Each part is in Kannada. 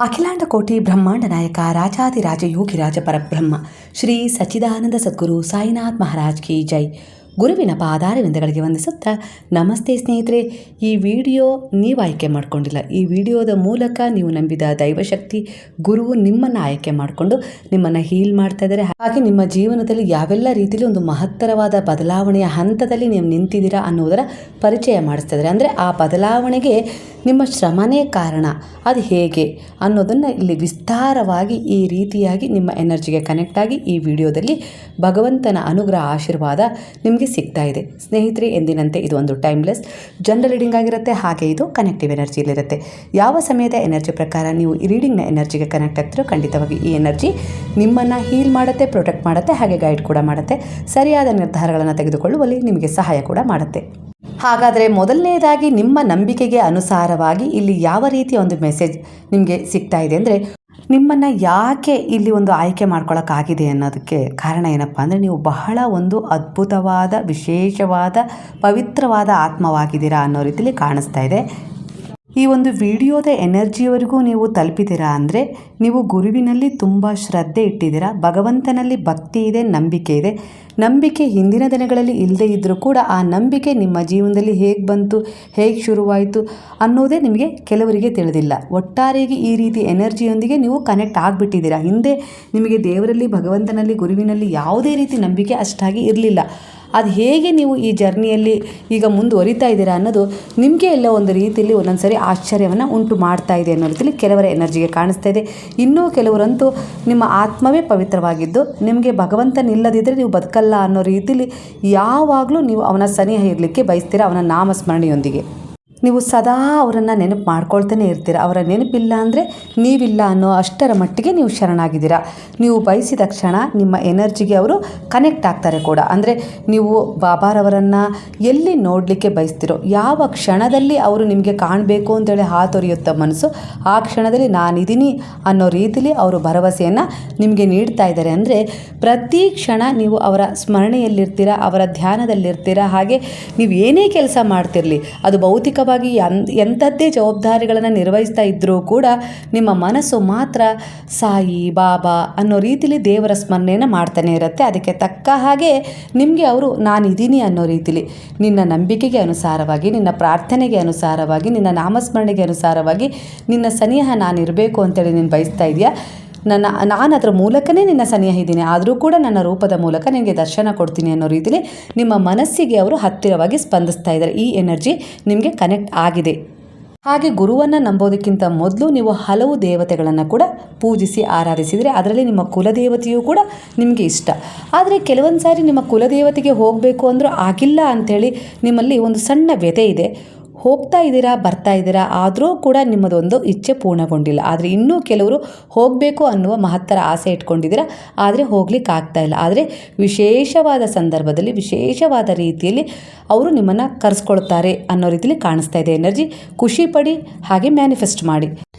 ಅಖಿಲಾಂಡ ಕೋಟಿ ಬ್ರಹ್ಮಾಂಡ ನಾಯಕ ರಾಜಾದಿರಾಜ ಯೋಗಿರಾಜ ಪರಬ್ರಹ್ಮ ಶ್ರೀ ಸಚ್ಚಿದಾನಂದ ಸದ್ಗುರು ಸಾಯಿನಾಥ್ ಮಹಾರಾಜ್ ಕಿ ಜೈ. ಗುರುವಿನ ಪಾದಾರವಿಂದಗಳಿಗೆ ವಂದಿಸುತ್ತಾ ನಮಸ್ತೆ ಸ್ನೇಹಿತರೆ. ಈ ವಿಡಿಯೋ ನೀವು ಆಯ್ಕೆ ಮಾಡಿಕೊಂಡಿಲ್ಲ. ಈ ವಿಡಿಯೋದ ಮೂಲಕ ನೀವು ನಂಬಿದ ದೈವಶಕ್ತಿ ಗುರುವು ನಿಮ್ಮನ್ನು ಆಯ್ಕೆ ಮಾಡಿಕೊಂಡು ನಿಮ್ಮನ್ನು ಹೀಲ್ ಮಾಡ್ತಾ ಇದ್ದಾರೆ. ಹಾಗೆ ನಿಮ್ಮ ಜೀವನದಲ್ಲಿ ಯಾವೆಲ್ಲ ರೀತಿಯಲ್ಲಿ ಒಂದು ಮಹತ್ತರವಾದ ಬದಲಾವಣೆಯ ಹಂತದಲ್ಲಿ ನೀವು ನಿಂತಿದ್ದೀರಾ ಅನ್ನೋದರ ಪರಿಚಯ ಮಾಡಿಸ್ತಾ ಇದ್ದಾರೆ. ಅಂದರೆ ಆ ಬದಲಾವಣೆಗೆ ನಿಮ್ಮ ಶ್ರಮನೇ ಕಾರಣ, ಅದು ಹೇಗೆ ಅನ್ನೋದನ್ನು ಇಲ್ಲಿ ವಿಸ್ತಾರವಾಗಿ ಈ ರೀತಿಯಾಗಿ ನಿಮ್ಮ ಎನರ್ಜಿಗೆ ಕನೆಕ್ಟ್ ಆಗಿ ಈ ವಿಡಿಯೋದಲ್ಲಿ ಭಗವಂತನ ಅನುಗ್ರಹ ಆಶೀರ್ವಾದ ನಿಮಗೆ ಸಿಗ್ತಾ ಇದೆ. ಸ್ನೇಹಿತರೆ, ಎಂದಿನಂತೆ ಇದು ಒಂದು ಟೈಮ್ಲೆಸ್ ಜನರಲ್ ರೀಡಿಂಗ್ ಆಗಿರುತ್ತೆ. ಹಾಗೆ ಇದು ಕನೆಕ್ಟಿವ್ ಎನರ್ಜಿಯಲ್ಲಿರುತ್ತೆ. ಯಾವ ಸಮಯದ ಎನರ್ಜಿ ಪ್ರಕಾರ ನೀವು ಈ ರೀಡಿಂಗ್ನ ಎನರ್ಜಿಗೆ ಕನೆಕ್ಟ್ ಆಗ್ತಿರೋ ಖಂಡಿತವಾಗಿ ಈ ಎನರ್ಜಿ ನಿಮ್ಮನ್ನು ಹೀಲ್ ಮಾಡುತ್ತೆ, ಪ್ರೊಟೆಕ್ಟ್ ಮಾಡುತ್ತೆ, ಹಾಗೆ ಗೈಡ್ ಕೂಡ ಮಾಡುತ್ತೆ. ಸರಿಯಾದ ನಿರ್ಧಾರಗಳನ್ನು ತೆಗೆದುಕೊಳ್ಳುವಲ್ಲಿ ನಿಮಗೆ ಸಹಾಯ ಕೂಡ ಮಾಡುತ್ತೆ. ಹಾಗಾದರೆ ಮೊದಲನೇದಾಗಿ ನಿಮ್ಮ ನಂಬಿಕೆಗೆ ಅನುಸಾರವಾಗಿ ಇಲ್ಲಿ ಯಾವ ರೀತಿಯ ಒಂದು ಮೆಸೇಜ್ ನಿಮಗೆ ಸಿಗ್ತಾ ಇದೆ ಅಂದರೆ, ನಿಮ್ಮನ್ನು ಯಾಕೆ ಇಲ್ಲಿ ಒಂದು ಆಯ್ಕೆ ಮಾಡ್ಕೊಳ್ಳೋಕ್ಕಾಗಿದೆ ಅನ್ನೋದಕ್ಕೆ ಕಾರಣ ಏನಪ್ಪ ಅಂದರೆ, ನೀವು ಬಹಳ ಒಂದು ಅದ್ಭುತವಾದ, ವಿಶೇಷವಾದ, ಪವಿತ್ರವಾದ ಆತ್ಮವಾಗಿದ್ದೀರಾ ಅನ್ನೋ ರೀತಿಯಲ್ಲಿ ಕಾಣಿಸ್ತಾ ಇದೆ. ಈ ಒಂದು ವಿಡಿಯೋದ ಎನರ್ಜಿಯವರೆಗೂ ನೀವು ತಲುಪಿದ್ದೀರಾ ಅಂದರೆ ನೀವು ಗುರುವಿನಲ್ಲಿ ತುಂಬ ಶ್ರದ್ಧೆ ಇಟ್ಟಿದ್ದೀರಾ, ಭಗವಂತನಲ್ಲಿ ಭಕ್ತಿ ಇದೆ, ನಂಬಿಕೆ ಇದೆ. ನಂಬಿಕೆ ಹಿಂದಿನ ದಿನಗಳಲ್ಲಿ ಇಲ್ಲದೇ ಇದ್ದರೂ ಕೂಡ ಆ ನಂಬಿಕೆ ನಿಮ್ಮ ಜೀವನದಲ್ಲಿ ಹೇಗೆ ಬಂತು, ಹೇಗೆ ಶುರುವಾಯಿತು ಅನ್ನೋದೇ ನಿಮಗೆ ಕೆಲವರಿಗೆ ತಿಳಿದಿಲ್ಲ. ಒಟ್ಟಾರೆಯಾಗಿ ಈ ರೀತಿ ಎನರ್ಜಿಯೊಂದಿಗೆ ನೀವು ಕನೆಕ್ಟ್ ಆಗಿಬಿಟ್ಟಿದ್ದೀರಾ. ಹಿಂದೆ ನಿಮಗೆ ದೇವರಲ್ಲಿ, ಭಗವಂತನಲ್ಲಿ, ಗುರುವಿನಲ್ಲಿ ಯಾವುದೇ ರೀತಿ ನಂಬಿಕೆ ಅಷ್ಟಾಗಿ ಇರಲಿಲ್ಲ. ಅದು ಹೇಗೆ ನೀವು ಈ ಜರ್ನಿಯಲ್ಲಿ ಈಗ ಮುಂದುವರಿತಾ ಇದ್ದೀರಾ ಅನ್ನೋದು ನಿಮಗೆ ಎಲ್ಲ ಒಂದು ರೀತಿಯಲ್ಲಿ ಒಂದೊಂದು ಸರಿ ಆಶ್ಚರ್ಯವನ್ನು ಉಂಟು ಮಾಡ್ತಾ ಇದೆ ಅನ್ನೋ ರೀತಿಯಲ್ಲಿ ಕೆಲವರ ಎನರ್ಜಿಗೆ ಕಾಣಿಸ್ತಾ ಇದೆ. ಇನ್ನೂ ಕೆಲವರಂತೂ ನಿಮ್ಮ ಆತ್ಮವೇ ಪವಿತ್ರವಾಗಿದ್ದು ನಿಮಗೆ ಭಗವಂತನಿಲ್ಲದಿದ್ದರೆ ನೀವು ಬದುಕಲ್ಲ ಅನ್ನೋ ರೀತಿಯಲ್ಲಿ ಯಾವಾಗಲೂ ನೀವು ಅವನ ಸನಿಹ ಇರಲಿಕ್ಕೆ ಬಯಸ್ತೀರಾ, ಅವನ ನಾಮಸ್ಮರಣೆಯೊಂದಿಗೆ. ನೀವು ಸದಾ ಅವರನ್ನು ನೆನಪು ಮಾಡ್ಕೊಳ್ತಾನೆ ಇರ್ತೀರ. ಅವರ ನೆನಪಿಲ್ಲ ಅಂದರೆ ನೀವಿಲ್ಲ ಅನ್ನೋ ಅಷ್ಟರ ಮಟ್ಟಿಗೆ ನೀವು ಶರಣಾಗಿದ್ದೀರಾ. ನೀವು ಬಯಸಿದ ಕ್ಷಣ ನಿಮ್ಮ ಎನರ್ಜಿಗೆ ಅವರು ಕನೆಕ್ಟ್ ಆಗ್ತಾರೆ ಕೂಡ. ಅಂದರೆ ನೀವು ಬಾಬಾರವರನ್ನು ಎಲ್ಲಿ ನೋಡಲಿಕ್ಕೆ ಬಯಸ್ತಿರೋ, ಯಾವ ಕ್ಷಣದಲ್ಲಿ ಅವರು ನಿಮಗೆ ಕಾಣಬೇಕು ಅಂತೇಳಿ ಹಾತೊರೆಯುತ್ತ ಮನಸ್ಸು, ಆ ಕ್ಷಣದಲ್ಲಿ ನಾನಿದ್ದೀನಿ ಅನ್ನೋ ರೀತಿಯಲ್ಲಿ ಅವರು ಭರವಸೆಯನ್ನು ನಿಮಗೆ ನೀಡ್ತಾ ಇದ್ದಾರೆ. ಅಂದರೆ ಪ್ರತಿ ಕ್ಷಣ ನೀವು ಅವರ ಸ್ಮರಣೆಯಲ್ಲಿರ್ತೀರ, ಅವರ ಧ್ಯಾನದಲ್ಲಿರ್ತೀರ. ಹಾಗೆ ನೀವು ಏನೇ ಕೆಲಸ ಮಾಡ್ತಿರಲಿ, ಅದು ಭೌತಿಕವಾಗಿ ಎಂಥದ್ದೇ ಜವಾಬ್ದಾರಿಗಳನ್ನು ನಿರ್ವಹಿಸ್ತಾ ಇದ್ದರೂ ಕೂಡ ನಿಮ್ಮ ಮನಸ್ಸು ಮಾತ್ರ ಸಾಯಿ ಬಾಬಾ ಅನ್ನೋ ರೀತಿಲಿ ದೇವರ ಸ್ಮರಣೆಯನ್ನು ಮಾಡ್ತಾನೆ ಇರುತ್ತೆ. ಅದಕ್ಕೆ ತಕ್ಕ ಹಾಗೆ ನಿಮಗೆ ಅವರು ನಾನಿದ್ದೀನಿ ಅನ್ನೋ ರೀತಿಲಿ, ನಿನ್ನ ನಂಬಿಕೆಗೆ ಅನುಸಾರವಾಗಿ, ನಿನ್ನ ಪ್ರಾರ್ಥನೆಗೆ ಅನುಸಾರವಾಗಿ, ನಿನ್ನ ನಾಮಸ್ಮರಣೆಗೆ ಅನುಸಾರವಾಗಿ ನಿನ್ನ ಸನಿಹ ನಾನಿರಬೇಕು ಅಂತೇಳಿ ನೀನು ಬಯಸ್ತಾ ಇದೆಯಾ. ನಾನು ಅದರ ಮೂಲಕನೇ ನಿನ್ನ ಸನಿಹ ಇದ್ದೀನಿ, ಆದರೂ ಕೂಡ ನನ್ನ ರೂಪದ ಮೂಲಕ ನಿನಗೆ ದರ್ಶನ ಕೊಡ್ತೀನಿ ಅನ್ನೋ ರೀತಿಲಿ ನಿಮ್ಮ ಮನಸ್ಸಿಗೆ ಅವರು ಹತ್ತಿರವಾಗಿ ಸ್ಪಂದಿಸ್ತಾ ಇದ್ದಾರೆ. ಈ ಎನರ್ಜಿ ನಿಮಗೆ ಕನೆಕ್ಟ್ ಆಗಿದೆ. ಹಾಗೆ ಗುರುವನ್ನು ನಂಬೋದಕ್ಕಿಂತ ಮೊದಲು ನೀವು ಹಲವು ದೇವತೆಗಳನ್ನು ಕೂಡ ಪೂಜಿಸಿ ಆರಾಧಿಸಿದರೆ ಅದರಲ್ಲಿ ನಿಮ್ಮ ಕುಲದೇವತೆಯೂ ಕೂಡ ನಿಮಗೆ ಇಷ್ಟ. ಆದರೆ ಕೆಲವೊಂದು ಸಾರಿ ನಿಮ್ಮ ಕುಲದೇವತೆಗೆ ಹೋಗಬೇಕು ಅಂದರೂ ಆಗಿಲ್ಲ ಅಂಥೇಳಿ ನಿಮ್ಮಲ್ಲಿ ಒಂದು ಸಣ್ಣ ವ್ಯಥೆ ಇದೆ. ಹೋಗ್ತಾ ಇದ್ದೀರಾ, ಬರ್ತಾ ಇದ್ದೀರಾ, ಆದರೂ ಕೂಡ ನಿಮ್ಮದೊಂದು ಇಚ್ಛೆ ಪೂರ್ಣಗೊಂಡಿಲ್ಲ. ಆದರೆ ಇನ್ನೂ ಕೆಲವರು ಹೋಗಬೇಕು ಅನ್ನುವ ಮಹತ್ತರ ಆಸೆ ಇಟ್ಕೊಂಡಿದ್ದೀರಾ, ಆದರೆ ಹೋಗ್ಲಿಕ್ಕೆ ಆಗ್ತಾ ಇಲ್ಲ. ಆದರೆ ವಿಶೇಷವಾದ ಸಂದರ್ಭದಲ್ಲಿ, ವಿಶೇಷವಾದ ರೀತಿಯಲ್ಲಿ ಅವರು ನಿಮ್ಮನ್ನು ಕರೆಸ್ಕೊಳ್ತಾರೆ ಅನ್ನೋ ರೀತಿಯಲ್ಲಿ ಕಾಣಿಸ್ತಾ ಇದೆ ಎನರ್ಜಿ. ಖುಷಿ ಪಡಿ, ಹಾಗೆ ಮ್ಯಾನಿಫೆಸ್ಟ್ ಮಾಡಿ.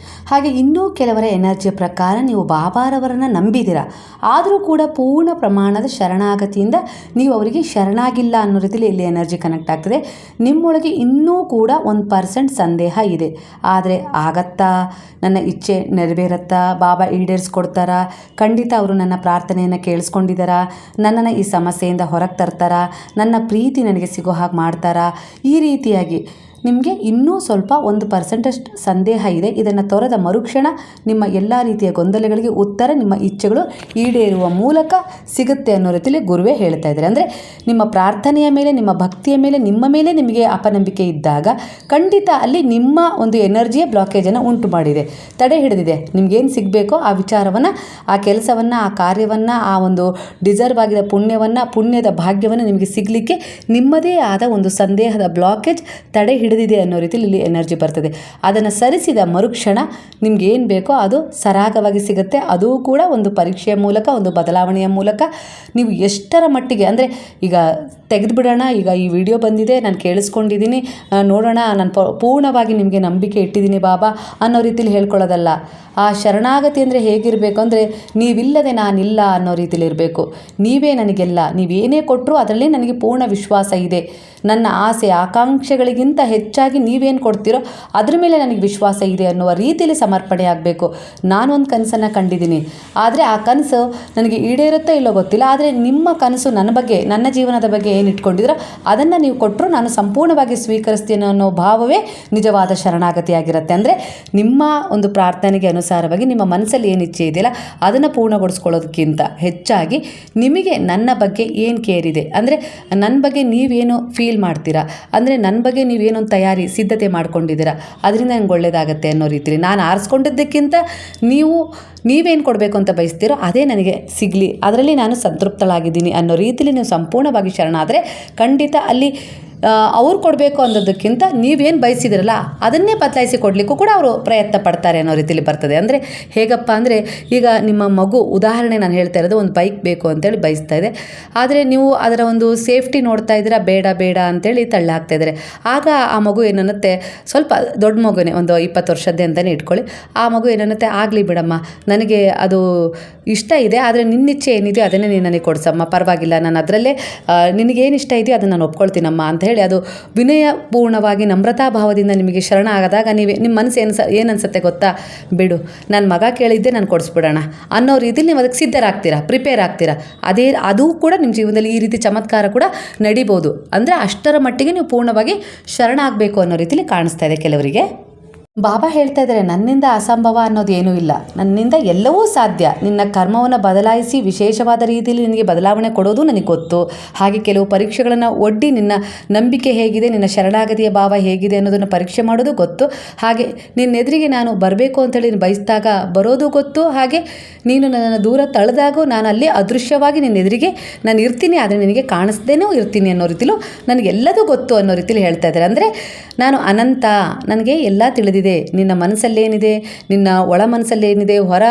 ಹಾಗೆ ಇನ್ನೂ ಕೆಲವರ ಎನರ್ಜಿಯ ಪ್ರಕಾರ ನೀವು ಬಾಬಾರವರನ್ನು ನಂಬಿದ್ದೀರಾ, ಆದರೂ ಕೂಡ ಪೂರ್ಣ ಪ್ರಮಾಣದ ಶರಣಾಗತಿಯಿಂದ ನೀವು ಅವರಿಗೆ ಶರಣಾಗಿಲ್ಲ ಅನ್ನೋ ರೀತಿಯಲ್ಲಿ ಇಲ್ಲಿ ಎನರ್ಜಿ ಕನೆಕ್ಟ್ ಆಗ್ತದೆ. ನಿಮ್ಮೊಳಗೆ ಇನ್ನೂ ಕೂಡ 1% ಸಂದೇಹ ಇದೆ. ಆದರೆ ಆಗತ್ತಾ, ನನ್ನ ಇಚ್ಛೆ ನೆರವೇರುತ್ತಾ, ಬಾಬಾ ಈಡೇರಿಸ್ಕೊಡ್ತಾರಾ, ಖಂಡಿತ ಅವರು ನನ್ನ ಪ್ರಾರ್ಥನೆಯನ್ನು ಕೇಳಿಸ್ಕೊಂಡಿದ್ದಾರಾ, ನನ್ನನ್ನು ಈ ಸಮಸ್ಯೆಯಿಂದ ಹೊರಗೆ ತರ್ತಾರಾ, ನನ್ನ ಪ್ರೀತಿ ನನಗೆ ಸಿಗೋ ಹಾಗೆ ಮಾಡ್ತಾರಾ, ಈ ರೀತಿಯಾಗಿ ನಿಮಗೆ ಇನ್ನೂ ಸ್ವಲ್ಪ 1% ಸಂದೇಹ ಇದೆ. ಇದನ್ನು ತೊರೆದ ಮರುಕ್ಷಣ ನಿಮ್ಮ ಎಲ್ಲ ರೀತಿಯ ಗೊಂದಲಗಳಿಗೆ ಉತ್ತರ ನಿಮ್ಮ ಇಚ್ಛೆಗಳು ಈಡೇರುವ ಮೂಲಕ ಸಿಗುತ್ತೆ ಅನ್ನೋ ರೀತಿಯಲ್ಲಿ ಗುರುವೇ ಹೇಳ್ತಾ ಇದ್ದಾರೆ. ಅಂದರೆ ನಿಮ್ಮ ಪ್ರಾರ್ಥನೆಯ ಮೇಲೆ, ನಿಮ್ಮ ಭಕ್ತಿಯ ಮೇಲೆ, ನಿಮ್ಮ ಮೇಲೆ ನಿಮಗೆ ಅಪನಂಬಿಕೆ ಇದ್ದಾಗ ಖಂಡಿತ ಅಲ್ಲಿ ನಿಮ್ಮ ಒಂದು ಎನರ್ಜಿಯ ಬ್ಲಾಕೇಜನ್ನು ಉಂಟು ಮಾಡಿದೆ, ತಡೆ ಹಿಡಿದಿದೆ. ನಿಮಗೇನು ಸಿಗಬೇಕೋ ಆ ವಿಚಾರವನ್ನು, ಆ ಕೆಲಸವನ್ನು, ಆ ಕಾರ್ಯವನ್ನು, ಆ ಒಂದು ಡಿಸರ್ವ್ ಆಗಿದ ಪುಣ್ಯವನ್ನು, ಪುಣ್ಯದ ಭಾಗ್ಯವನ್ನು ನಿಮಗೆ ಸಿಗಲಿಕ್ಕೆ ನಿಮ್ಮದೇ ಆದ ಒಂದು ಸಂದೇಹದ ಬ್ಲಾಕೇಜ್ ತಡೆ ಹಿಡಿದಿದೆ ಅನ್ನೋ ರೀತಿಯಲ್ಲಿ ಇಲ್ಲಿ ಎನರ್ಜಿ ಬರ್ತದೆ. ಅದನ್ನು ಸರಿಸಿದ ಮರುಕ್ಷಣ ನಿಮ್ಗೆ ಏನು ಬೇಕೋ ಅದು ಸರಾಗವಾಗಿ ಸಿಗುತ್ತೆ. ಅದೂ ಕೂಡ ಒಂದು ಪರೀಕ್ಷೆಯ ಮೂಲಕ, ಒಂದು ಬದಲಾವಣೆಯ ಮೂಲಕ. ನೀವು ಎಷ್ಟರ ಮಟ್ಟಿಗೆ ಅಂದರೆ ಈಗ ತೆಗೆದುಬಿಡೋಣ, ಈಗ ಈ ವಿಡಿಯೋ ಬಂದಿದೆ, ನಾನು ಕೇಳಿಸ್ಕೊಂಡಿದ್ದೀನಿ, ನೋಡೋಣ, ನಾನು ಪೂರ್ಣವಾಗಿ ನಿಮಗೆ ನಂಬಿಕೆ ಇಟ್ಟಿದ್ದೀನಿ ಬಾಬಾ ಅನ್ನೋ ರೀತಿಲಿ ಹೇಳ್ಕೊಳ್ಳೋದಲ್ಲ. ಆ ಶರಣಾಗತಿ ಅಂದರೆ ಹೇಗಿರಬೇಕು ಅಂದರೆ, ನೀವಿಲ್ಲದೆ ನಾನಿಲ್ಲ ಅನ್ನೋ ರೀತಿಲಿ ಇರಬೇಕು. ನೀವೇ ನನಗೆಲ್ಲ, ನೀವೇನೇ ಕೊಟ್ಟರು ಅದರಲ್ಲಿ ನನಗೆ ಪೂರ್ಣ ವಿಶ್ವಾಸ ಇದೆ. ನನ್ನ ಆಸೆ ಆಕಾಂಕ್ಷೆಗಳಿಗಿಂತ ಹೆಚ್ಚಾಗಿ ನೀವೇನು ಕೊಡ್ತೀರೋ ಅದ್ರ ಮೇಲೆ ನನಗೆ ವಿಶ್ವಾಸ ಇದೆ ಅನ್ನುವ ರೀತಿಯಲ್ಲಿ ಸಮರ್ಪಣೆ ಆಗಬೇಕು. ನಾನೊಂದು ಕನಸನ್ನು ಕಂಡಿದ್ದೀನಿ, ಆದರೆ ಆ ಕನಸು ನನಗೆ ಈಡೇರುತ್ತೋ ಇಲ್ಲೋ ಗೊತ್ತಿಲ್ಲ, ಆದರೆ ನಿಮ್ಮ ಕನಸು ನನ್ನ ಬಗ್ಗೆ, ನನ್ನ ಜೀವನದ ಬಗ್ಗೆ ಏನು ಇಟ್ಕೊಂಡಿದ್ರೋ ಅದನ್ನು ನೀವು ಕೊಟ್ಟರು ನಾನು ಸಂಪೂರ್ಣವಾಗಿ ಸ್ವೀಕರಿಸ್ತೀನಿ ಅನ್ನೋ ಭಾವವೇ ನಿಜವಾದ ಶರಣಾಗತಿಯಾಗಿರುತ್ತೆ. ಅಂದರೆ ನಿಮ್ಮ ಒಂದು ಪ್ರಾರ್ಥನೆಗೆ ಅನುಸಾರವಾಗಿ ನಿಮ್ಮ ಮನಸ್ಸಲ್ಲಿ ಏನು ಇಚ್ಛೆ ಇದೆಯಲ್ಲ ಅದನ್ನು ಪೂರ್ಣಗೊಳಿಸ್ಕೊಳ್ಳೋದಕ್ಕಿಂತ ಹೆಚ್ಚಾಗಿ ನಿಮಗೆ ನನ್ನ ಬಗ್ಗೆ ಏನು ಕೇರ್ ಇದೆ, ಅಂದರೆ ನನ್ನ ಬಗ್ಗೆ ನೀವೇನು ಫೀಲ್ ಮಾಡ್ತೀರಾ, ಅಂದರೆ ನನ್ನ ಬಗ್ಗೆ ನೀವೇನೊಂದು ತಯಾರಿ ಸಿದ್ಧತೆ ಮಾಡ್ಕೊಂಡಿದ್ದೀರಾ, ಅದರಿಂದ ನಂಗೆ ಒಳ್ಳೆಯದಾಗತ್ತೆ ಅನ್ನೋ ರೀತಿಲಿ ನಾನು ಆರಿಸ್ಕೊಂಡಿದ್ದಕ್ಕಿಂತ ನೀವೇನು ಕೊಡಬೇಕು ಅಂತ ಬಯಸ್ತೀರೋ ಅದೇ ನನಗೆ ಸಿಗಲಿ, ಅದರಲ್ಲಿ ನಾನು ಸಂತೃಪ್ತಳಾಗಿದ್ದೀನಿ ಅನ್ನೋ ರೀತಿಲಿ ನೀವು ಸಂಪೂರ್ಣವಾಗಿ ಶರಣಾದರೆ ಖಂಡಿತ ಅಲ್ಲಿ ಅವ್ರು ಕೊಡಬೇಕು ಅನ್ನೋದಕ್ಕಿಂತ ನೀವೇನು ಬಯಸಿದ್ರಲ್ಲ ಅದನ್ನೇ ಬದಲಾಯಿಸಿ ಕೊಡಲಿಕ್ಕೂ ಕೂಡ ಅವರು ಪ್ರಯತ್ನ ಪಡ್ತಾರೆ ಅನ್ನೋ ರೀತಿಲಿ ಬರ್ತದೆ. ಅಂದರೆ ಹೇಗಪ್ಪ ಅಂದರೆ, ಈಗ ನಿಮ್ಮ ಮಗು, ಉದಾಹರಣೆ ನಾನು ಹೇಳ್ತಾ ಇರೋದು, ಒಂದು ಬೈಕ್ ಬೇಕು ಅಂತೇಳಿ ಬಯಸ್ತಾ ಇದೆ, ಆದರೆ ನೀವು ಅದರ ಒಂದು ಸೇಫ್ಟಿ ನೋಡ್ತಾ ಇದ್ದೀರಾ, ಬೇಡ ಅಂತೇಳಿ ತಳ್ಳಿ ಹಾಕ್ತಾ ಇದ್ದಾರೆ. ಆಗ ಆ ಮಗು ಏನನ್ನುತ್ತೆ, ಸ್ವಲ್ಪ ದೊಡ್ಡ ಮಗುನೇ, ಒಂದು 20 ವರ್ಷದ್ದೇ ಅಂತಲೇ ಇಟ್ಕೊಳ್ಳಿ, ಆ ಮಗು ಏನನ್ನುತ್ತೆ, ಆಗಲಿ ಬಿಡಮ್ಮ, ನನಗೆ ಅದು ಇಷ್ಟ ಇದೆ, ಆದರೆ ನಿನ್ನಿಚ್ಛೆ ಏನಿದೆಯೋ ಅದನ್ನೇ ನೀನು ನನಗೆ ಕೊಡಿಸಮ್ಮ, ಪರವಾಗಿಲ್ಲ, ನಾನು ಅದರಲ್ಲೇ ನಿನಗೇನು ಇಷ್ಟ ಇದೆಯೋ ಅದನ್ನು ನಾನು ಒಪ್ಕೊಳ್ತೀನಮ್ಮ ಅಂತ ಹೇಳಿ ಅದು ವಿನಯಪೂರ್ಣವಾಗಿ ನಮ್ರತಾಭಾವದಿಂದ ನಿಮಗೆ ಶರಣ ಆದಾಗ ನಿಮ್ಮ ಮನಸ್ಸು ಏನು ಅನ್ಸುತ್ತೆ ಗೊತ್ತಾ, ಬಿಡು, ನನ್ನ ಮಗ ಕೇಳಿದ್ದೆ ನಾನು ಕೊಡಿಸ್ಬಿಡೋಣ ಅನ್ನೋ ರೀತಿಲಿ ನೀವು ಅದಕ್ಕೆ ಸಿದ್ಧರಾಗ್ತೀರಾ, ಪ್ರಿಪೇರ್ ಆಗ್ತೀರಾ. ಅದು ಕೂಡ ನಿಮ್ಮ ಜೀವನದಲ್ಲಿ ಈ ರೀತಿ ಚಮತ್ಕಾರ ಕೂಡ ನಡಿಬೋದು. ಅಂದರೆ ಅಷ್ಟರ ಮಟ್ಟಿಗೆ ನೀವು ಪೂರ್ಣವಾಗಿ ಶರಣ ಆಗಬೇಕು ಅನ್ನೋ ರೀತಿಲಿ ಕಾಣಿಸ್ತಾ ಇದೆ ಕೆಲವರಿಗೆ. ಬಾಬಾ ಹೇಳ್ತಾ ಇದ್ದಾರೆ, ನನ್ನಿಂದ ಅಸಂಭವ ಅನ್ನೋದು ಏನೂ ಇಲ್ಲ, ನನ್ನಿಂದ ಎಲ್ಲವೂ ಸಾಧ್ಯ. ನಿನ್ನ ಕರ್ಮವನ್ನು ಬದಲಾಯಿಸಿ ವಿಶೇಷವಾದ ರೀತಿಯಲ್ಲಿ ನಿನಗೆ ಬದಲಾವಣೆ ಕೊಡೋದು ನನಗೆ ಗೊತ್ತು. ಹಾಗೆ ಕೆಲವು ಪರೀಕ್ಷೆಗಳನ್ನು ಒಡ್ಡಿ ನಿನ್ನ ನಂಬಿಕೆ ಹೇಗಿದೆ, ನಿನ್ನ ಶರಣಾಗತಿಯ ಭಾವ ಹೇಗಿದೆ ಅನ್ನೋದನ್ನು ಪರೀಕ್ಷೆ ಮಾಡೋದು ಗೊತ್ತು. ಹಾಗೆ ನಿನ್ನೆದುರಿಗೆ ನಾನು ಬರಬೇಕು ಅಂತೇಳಿ ನೀನು ಬಯಸಿದಾಗ ಬರೋದು ಗೊತ್ತು. ಹಾಗೆ ನೀನು ನನ್ನನ್ನು ದೂರ ತಳೆದಾಗೂ ನಾನು ಅಲ್ಲಿ ಅದೃಶ್ಯವಾಗಿ ನಿನ್ನೆದುರಿಗೆ ನಾನು ಇರ್ತೀನಿ, ಆದರೆ ನಿನಗೆ ಕಾಣಿಸ್ದೇನೂ ಇರ್ತೀನಿ ಅನ್ನೋ ರೀತಿಲೂ ನನಗೆಲ್ಲದೂ ಗೊತ್ತು ಅನ್ನೋ ರೀತಿಲಿ ಹೇಳ್ತಾ ಇದ್ದಾರೆ. ಅಂದರೆ ನಾನು ಅನಂತ, ನನಗೆ ಎಲ್ಲ ತಿಳಿದಿದೆ. ನಿನ್ನ ಮನಸ್ಸಲ್ಲೇನಿದೆ, ನಿನ್ನ ಒಳ ಮನಸ್ಸಲ್ಲೇನಿದೆ, ಹೊರ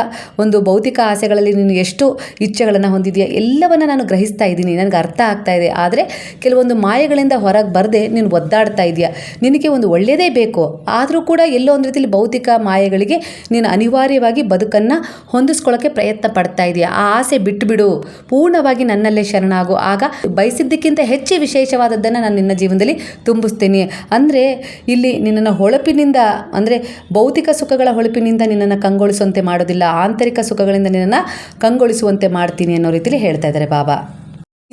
ಒಂದು ಭೌತಿಕ ಆಸೆಗಳಲ್ಲಿ ನೀನು ಎಷ್ಟು ಇಚ್ಛೆಗಳನ್ನು ಹೊಂದಿದೆಯಾ ಎಲ್ಲವನ್ನು ನಾನು ಗ್ರಹಿಸ್ತಾ ಇದ್ದೀನಿ, ನನಗೆ ಅರ್ಥ ಆಗ್ತಾ ಇದೆ. ಆದರೆ ಕೆಲವೊಂದು ಮಾಯೆಗಳಿಂದ ಹೊರಗೆ ಬರದೆ ನೀನು ಒದ್ದಾಡ್ತಾ ಇದೆಯಾ. ನಿನಗೆ ಒಂದು ಒಳ್ಳೆಯದೇ ಬೇಕು, ಆದರೂ ಕೂಡ ಎಲ್ಲೋ ಒಂದು ರೀತಿಯಲ್ಲಿ ಭೌತಿಕ ಮಾಯೆಗಳಿಗೆ ನೀನು ಅನಿವಾರ್ಯವಾಗಿ ಬದುಕನ್ನು ಹೊಂದಿಸ್ಕೊಳ್ಳೋಕ್ಕೆ ಪ್ರಯತ್ನ ಪಡ್ತಾ ಇದೆಯಾ. ಆ ಆಸೆ ಬಿಟ್ಟುಬಿಡು, ಪೂರ್ಣವಾಗಿ ನನ್ನಲ್ಲೇ ಶರಣಾಗು. ಆಗ ಬಯಸಿದ್ದಕ್ಕಿಂತ ಹೆಚ್ಚು ವಿಶೇಷವಾದದ್ದನ್ನು ನಾನು ನಿನ್ನ ಜೀವನದಲ್ಲಿ ತುಂಬಿಸ್ತೀನಿ. ಅಂದರೆ ಇಲ್ಲಿ ನಿನ್ನನ್ನು ಹೊಳಪಿನಿಂದ, ಅಂದರೆ ಭೌತಿಕ ಸುಖಗಳ ಹೊಳಪಿನಿಂದ ನಿನ್ನನ್ನು ಕಂಗೊಳಿಸುವಂತೆ ಮಾಡೋದಿಲ್ಲ, ಆಂತರಿಕ ಸುಖಗಳಿಂದ ನಿನ್ನನ್ನು ಕಂಗೊಳಿಸುವಂತೆ ಮಾಡ್ತೀನಿ ಅನ್ನೋ ರೀತಿಯಲ್ಲಿ ಹೇಳ್ತಾ ಇದ್ದಾರೆ ಬಾಬಾ.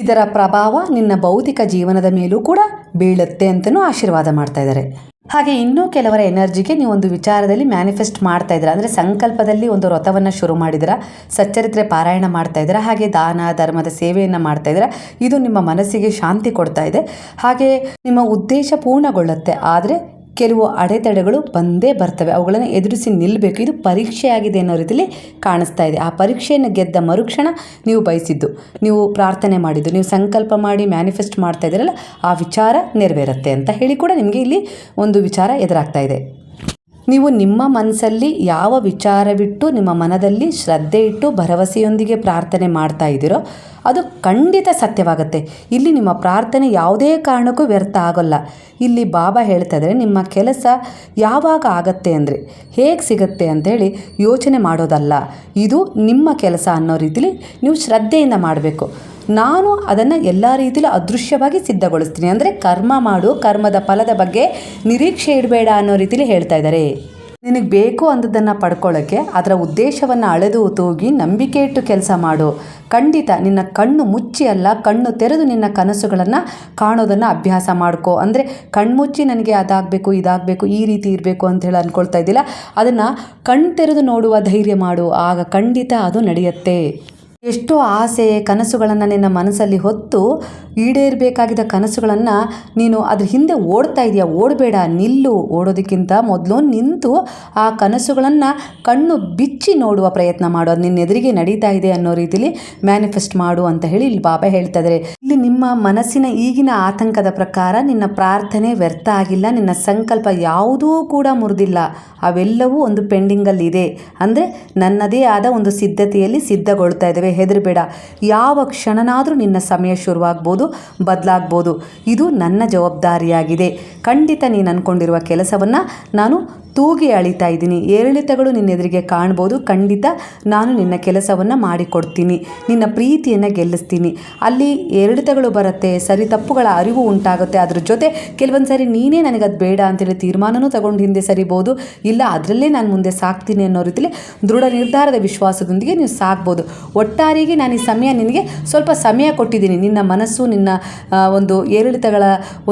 ಇದರ ಪ್ರಭಾವ ನಿನ್ನ ಭೌತಿಕ ಜೀವನದ ಮೇಲೂ ಕೂಡ ಬೀಳುತ್ತೆ ಅಂತಲೂ ಆಶೀರ್ವಾದ ಮಾಡ್ತಾ ಇದ್ದಾರೆ. ಹಾಗೆ ಇನ್ನೂ ಕೆಲವರ ಎನರ್ಜಿಗೆ ನೀವು ಒಂದು ವಿಚಾರದಲ್ಲಿ ಮ್ಯಾನಿಫೆಸ್ಟ್ ಮಾಡ್ತಾ ಇದ್ದೀರಾ, ಅಂದರೆ ಸಂಕಲ್ಪದಲ್ಲಿ ಒಂದು ವ್ರತವನ್ನು ಶುರು ಮಾಡಿದ್ದೀರಾ, ಸಚ್ಚರಿತ್ರೆ ಪಾರಾಯಣ ಮಾಡ್ತಾ ಇದ್ದೀರಾ, ಹಾಗೆ ದಾನ ಧರ್ಮದ ಸೇವೆಯನ್ನು ಮಾಡ್ತಾ ಇದ್ದೀರಾ. ಇದು ನಿಮ್ಮ ಮನಸ್ಸಿಗೆ ಶಾಂತಿ ಕೊಡ್ತಾ ಇದೆ. ಹಾಗೆ ನಿಮ್ಮ ಉದ್ದೇಶ ಪೂರ್ಣಗೊಳ್ಳುತ್ತೆ, ಆದರೆ ಕೆಲವು ಅಡೆತಡೆಗಳು ಬಂದೇ ಬರ್ತವೆ, ಅವುಗಳನ್ನು ಎದುರಿಸಿ ನಿಲ್ಲಬೇಕು. ಇದು ಪರೀಕ್ಷೆಯಾಗಿದೆ ಅನ್ನೋ ರೀತಿಯಲ್ಲಿ ಕಾಣಿಸ್ತಾ ಇದೆ. ಆ ಪರೀಕ್ಷೆಯನ್ನು ಗೆದ್ದ ಮರುಕ್ಷಣ ನೀವು ಬಯಸಿದ್ದು, ನೀವು ಪ್ರಾರ್ಥನೆ ಮಾಡಿದ್ದು, ನೀವು ಸಂಕಲ್ಪ ಮಾಡಿ ಮ್ಯಾನಿಫೆಸ್ಟ್ ಮಾಡ್ತಾ ಇದ್ದೀರಲ್ಲ, ಆ ವಿಚಾರ ನೆರವೇರುತ್ತೆ ಅಂತ ಹೇಳಿ ಕೂಡ ನಿಮಗೆ ಇಲ್ಲಿ ಒಂದು ವಿಚಾರ ಎದುರಾಗ್ತಾ ಇದೆ. ನೀವು ನಿಮ್ಮ ಮನಸ್ಸಲ್ಲಿ ಯಾವ ವಿಚಾರವಿಟ್ಟು ನಿಮ್ಮ ಮನದಲ್ಲಿ ಶ್ರದ್ಧೆ ಇಟ್ಟು ಭರವಸೆಯೊಂದಿಗೆ ಪ್ರಾರ್ಥನೆ ಮಾಡ್ತಾ ಇದ್ದೀರೋ ಅದು ಖಂಡಿತ ಸತ್ಯವಾಗುತ್ತೆ. ಇಲ್ಲಿ ನಿಮ್ಮ ಪ್ರಾರ್ಥನೆ ಯಾವುದೇ ಕಾರಣಕ್ಕೂ ವ್ಯರ್ಥ ಆಗೋಲ್ಲ. ಇಲ್ಲಿ ಬಾಬಾ ಹೇಳ್ತಾ ಇದ್ದಾರೆ, ನಿಮ್ಮ ಕೆಲಸ ಯಾವಾಗ ಆಗತ್ತೆ ಅಂದರೆ, ಹೇಗೆ ಸಿಗುತ್ತೆ ಅಂಥೇಳಿ ಯೋಚನೆ ಮಾಡೋದಲ್ಲ, ಇದು ನಿಮ್ಮ ಕೆಲಸ ಅನ್ನೋ ರೀತಿಲಿ ನೀವು ಶ್ರದ್ಧೆಯಿಂದ ಮಾಡಬೇಕು. ನಾನು ಅದನ್ನು ಎಲ್ಲ ರೀತಿಯಲ್ಲೂ ಅದೃಶ್ಯವಾಗಿ ಸಿದ್ಧಗೊಳಿಸ್ತೀನಿ. ಅಂದರೆ ಕರ್ಮ ಮಾಡು, ಕರ್ಮದ ಫಲದ ಬಗ್ಗೆ ನಿರೀಕ್ಷೆ ಇಡಬೇಡ ಅನ್ನೋ ರೀತಿಲಿ ಹೇಳ್ತಾ ಇದ್ದಾರೆ. ನಿನಗೆ ಬೇಕು ಅಂದದ್ದನ್ನು ಪಡ್ಕೊಳ್ಳೋಕ್ಕೆ ಅದರ ಉದ್ದೇಶವನ್ನು ಅಳೆದು ತೂಗಿ ನಂಬಿಕೆ ಇಟ್ಟು ಕೆಲಸ ಮಾಡು. ಖಂಡಿತ ನಿನ್ನ ಕಣ್ಣು ಮುಚ್ಚಿ ಅಲ್ಲ, ಕಣ್ಣು ತೆರೆದು ನಿನ್ನ ಕನಸುಗಳನ್ನು ಕಾಣೋದನ್ನು ಅಭ್ಯಾಸ ಮಾಡ್ಕೋ. ಅಂದರೆ ಕಣ್ಮುಚ್ಚಿ ನನಗೆ ಅದಾಗಬೇಕು, ಇದಾಗಬೇಕು, ಈ ರೀತಿ ಇರಬೇಕು ಅಂತ ಹೇಳಿ ಅಂದ್ಕೊಳ್ತಾ ಇದ್ದಿಲ್ಲ, ಅದನ್ನು ಕಣ್ಣು ತೆರೆದು ನೋಡುವ ಧೈರ್ಯ ಮಾಡು, ಆಗ ಖಂಡಿತ ಅದು ನಡೆಯುತ್ತೆ. ಎಷ್ಟೋ ಆಸೆ ಕನಸುಗಳನ್ನು ನಿನ್ನ ಮನಸ್ಸಲ್ಲಿ ಹೊತ್ತು ಈಡೇರಬೇಕಾಗಿದ್ದ ಕನಸುಗಳನ್ನು ನೀನು ಅದ್ರ ಹಿಂದೆ ಓಡ್ತಾ ಇದೆಯಾ, ಓಡಬೇಡ, ನಿಲ್ಲು. ಓಡೋದಕ್ಕಿಂತ ಮೊದಲು ನಿಂತು ಆ ಕನಸುಗಳನ್ನು ಕಣ್ಣು ಬಿಚ್ಚಿ ನೋಡುವ ಪ್ರಯತ್ನ ಮಾಡು. ಅದು ನಿನ್ನ ಎದುರಿಗೆ ನಡೀತಾ ಇದೆ ಅನ್ನೋ ರೀತಿಲಿ ಮ್ಯಾನಿಫೆಸ್ಟ್ ಮಾಡು ಅಂತ ಹೇಳಿ ಇಲ್ಲಿ ಬಾಬಾ ಹೇಳ್ತಾ ಇದ್ದಾರೆ. ಇಲ್ಲಿ ನಿಮ್ಮ ಮನಸ್ಸಿನ ಈಗಿನ ಆತಂಕದ ಪ್ರಕಾರ ನಿನ್ನ ಪ್ರಾರ್ಥನೆ ವ್ಯರ್ಥ ಆಗಿಲ್ಲ, ನಿನ್ನ ಸಂಕಲ್ಪ ಯಾವುದೂ ಕೂಡ ಮುರಿದಿಲ್ಲ. ಅವೆಲ್ಲವೂ ಒಂದು ಪೆಂಡಿಂಗಲ್ಲಿ ಇದೆ. ಅಂದರೆ ನನ್ನದೇ ಆದ ಒಂದು ಸಿದ್ಧತೆಯಲ್ಲಿ ಸಿದ್ಧಗೊಳ್ತಾ ಇದ್ದಾವೆ. ಹೆದರಬೇಡ. ಯಾವ ಕ್ಷಣನಾದರೂ ನಿನ್ನ ಸಮಯ ಶುರುವಾಗ್ಬೋದು, ಬದಲಾಗ್ಬೋದು. ಇದು ನನ್ನ ಜವಾಬ್ದಾರಿಯಾಗಿದೆ. ಖಂಡಿತ ನೀನು ಅಂದ್ಕೊಂಡಿರುವ ಕೆಲಸವನ್ನು ನಾನು ತೂಗಿ ಅಳಿತಾ ಇದ್ದೀನಿ. ಏರಿಳಿತಗಳು ನಿನ್ನ ಎದುರಿಗೆ ಕಾಣ್ಬೋದು. ಖಂಡಿತ ನಾನು ನಿನ್ನ ಕೆಲಸವನ್ನು ಮಾಡಿಕೊಡ್ತೀನಿ, ನಿನ್ನ ಪ್ರೀತಿಯನ್ನು ಗೆಲ್ಲಿಸ್ತೀನಿ. ಅಲ್ಲಿ ಏರಿಳಿತಗಳು ಬರುತ್ತೆ, ಸರಿ ತಪ್ಪುಗಳ ಅರಿವು ಉಂಟಾಗುತ್ತೆ. ಅದ್ರ ಜೊತೆ ಕೆಲವೊಂದು ಸಾರಿ ನೀನೇ ನನಗದು ಬೇಡ ಅಂತೇಳಿ ತೀರ್ಮಾನವೂ ತಗೊಂಡು ಹಿಂದೆ ಸರಿಬೋದು. ಇಲ್ಲ ಅದರಲ್ಲೇ ನಾನು ಮುಂದೆ ಸಾಕ್ತೀನಿ ಅನ್ನೋ ರೀತಿಯಲ್ಲಿ ದೃಢ ನಿರ್ಧಾರದ ವಿಶ್ವಾಸದೊಂದಿಗೆ ನೀವು ಸಾಕ್ಬೋದು. ಒಟ್ಟಾರೆಗೆ ನಾನು ಈ ಸಮಯ ನಿನಗೆ ಸ್ವಲ್ಪ ಸಮಯ ಕೊಟ್ಟಿದ್ದೀನಿ. ನಿನ್ನ ಮನಸ್ಸು, ನಿನ್ನ ಒಂದು ಏರಿಳಿತಗಳ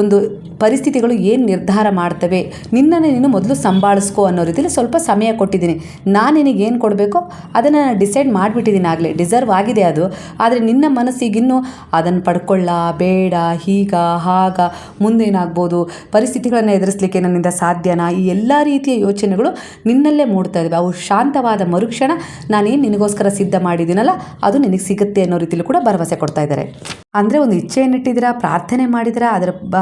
ಒಂದು ಪರಿಸ್ಥಿತಿಗಳು ಏನು ನಿರ್ಧಾರ ಮಾಡ್ತವೆ, ನಿನ್ನನ್ನು ನೀನು ಮೊದಲು ಸಂಭಾಳಿಸ್ಕೋ ಅನ್ನೋ ರೀತಿಯಲ್ಲಿ ಸ್ವಲ್ಪ ಸಮಯ ಕೊಟ್ಟಿದ್ದೀನಿ. ನಾನು ನಿನಗೆ ಏನು ಕೊಡಬೇಕೋ ಅದನ್ನು ನಾನು ಡಿಸೈಡ್ ಮಾಡಿಬಿಟ್ಟಿದ್ದೀನಿ ಆಗಲೇ. ಡಿಸರ್ವ್ ಆಗಿದೆ ಅದು. ಆದರೆ ನಿನ್ನ ಮನಸ್ಸಿಗಿನ್ನೂ ಅದನ್ನು ಪಡ್ಕೊಳ್ಳ, ಬೇಡ, ಹೀಗ ಹಾಗ, ಮುಂದೇನಾಗ್ಬೋದು, ಪರಿಸ್ಥಿತಿಗಳನ್ನು ಎದುರಿಸಲಿಕ್ಕೆ ನನ್ನಿಂದ ಸಾಧ್ಯನಾ, ಈ ಎಲ್ಲ ರೀತಿಯ ಯೋಚನೆಗಳು ನಿನ್ನಲ್ಲೇ ಮೂಡ್ತಾ ಇದ್ದಾವೆ. ಅವು ಶಾಂತವಾದ ಮರುಕ್ಷಣ ನಾನೇನು ನಿನಗೋಸ್ಕರ ಸಿದ್ಧ ಮಾಡಿದ್ದೀನಲ್ಲ ಅದು ನಿನಗೆ ಸಿಗುತ್ತೆ ಅನ್ನೋ ರೀತಿಯಲ್ಲಿ ಕೂಡ ಭರವಸೆ ಕೊಡ್ತಾ ಇದ್ದಾರೆ. ಅಂದರೆ ಒಂದು ಇಚ್ಛೆಯನ್ನಿಟ್ಟಿದ್ದೀರಾ, ಪ್ರಾರ್ಥನೆ ಮಾಡಿದ್ದೀರಾ,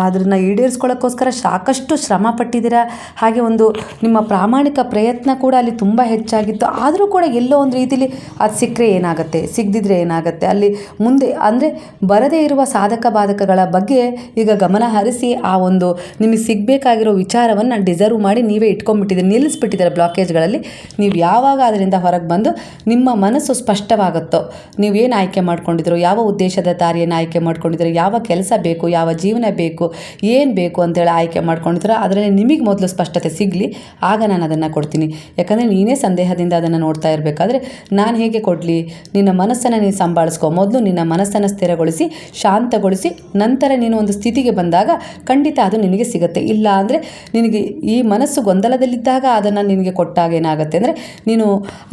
ಅದನ್ನು ಈಡೇರಿಸ್ಕೊಳ್ಳೋಕ್ಕೋಸ್ಕರ ಸಾಕಷ್ಟು ಶ್ರಮ ಪಟ್ಟಿದ್ದೀರಾ. ಹಾಗೆ ಒಂದು ನಿಮ್ಮ ಪ್ರಾಮಾಣಿಕ ಪ್ರಯತ್ನ ಕೂಡ ಅಲ್ಲಿ ತುಂಬ ಹೆಚ್ಚಾಗಿತ್ತು. ಆದರೂ ಕೂಡ ಎಲ್ಲೋ ಒಂದು ರೀತಿಯಲ್ಲಿ ಅದು ಸಿಕ್ಕರೆ ಏನಾಗುತ್ತೆ, ಸಿಗದಿದ್ರೆ ಏನಾಗುತ್ತೆ, ಅಲ್ಲಿ ಮುಂದೆ ಅಂದರೆ ಬರದೇ ಇರುವ ಸಾಧಕ ಬಾಧಕಗಳ ಬಗ್ಗೆ ಈಗ ಗಮನ ಹರಿಸಿ ಆ ಒಂದು ನಿಮಗೆ ಸಿಗಬೇಕಾಗಿರೋ ವಿಚಾರವನ್ನು ಡಿಸರ್ವ್ ಮಾಡಿ ನೀವೇ ಇಟ್ಕೊಂಡ್ಬಿಟ್ಟಿದ್ದೀರಿ, ನಿಲ್ಲಿಸ್ಬಿಟ್ಟಿದ್ದೀರ ಬ್ಲಾಕೇಜ್ಗಳಲ್ಲಿ. ನೀವು ಯಾವಾಗ ಅದರಿಂದ ಹೊರಗೆ ಬಂದು ನಿಮ್ಮ ಮನಸ್ಸು ಸ್ಪಷ್ಟವಾಗುತ್ತೋ, ನೀವೇನು ಆಯ್ಕೆ ಮಾಡ್ಕೊಂಡಿದ್ರು, ಯಾವ ಉದ್ದೇಶದ ದಾರಿಯನ್ನು ಆಯ್ಕೆ ಮಾಡ್ಕೊಂಡಿದ್ರೆ, ಯಾವ ಕೆಲಸ ಬೇಕು, ಯಾವ ಜೀವನ ಬೇಕು, ಏನು ಬೇಕು ಅಂತೇಳಿ ಆಯ್ಕೆ ಮಾಡ್ಕೊಂಡಿದ್ರೆ ಅದರಲ್ಲಿ ನಿಮಗೆ ಮೊದಲು ಸ್ಪಷ್ಟತೆ ಸಿಗಲಿ, ಆಗ ನಾನು ಅದನ್ನು ಕೊಡ್ತೀನಿ. ಯಾಕಂದರೆ ನೀನೇ ಸಂದೇಹದಿಂದ ಅದನ್ನು ನೋಡ್ತಾ ಇರಬೇಕಾದ್ರೆ ನಾನು ಹೇಗೆ ಕೊಡಲಿ? ನಿನ್ನ ಮನಸ್ಸನ್ನು ನೀನು ಸಂಭಾಳಿಸ್ಕೊ. ಮೊದಲು ನಿನ್ನ ಮನಸ್ಸನ್ನು ಸ್ಥಿರಗೊಳಿಸಿ, ಶಾಂತಗೊಳಿಸಿ, ನಂತರ ನೀನು ಒಂದು ಸ್ಥಿತಿಗೆ ಬಂದಾಗ ಖಂಡಿತ ಅದು ನಿನಗೆ ಸಿಗುತ್ತೆ. ಇಲ್ಲ ಅಂದರೆ ನಿನಗೆ ಈ ಮನಸ್ಸು ಗೊಂದಲದಲ್ಲಿದ್ದಾಗ ಅದನ್ನು ನಿನಗೆ ಕೊಟ್ಟಾಗ ಏನಾಗುತ್ತೆ ಅಂದರೆ ನೀನು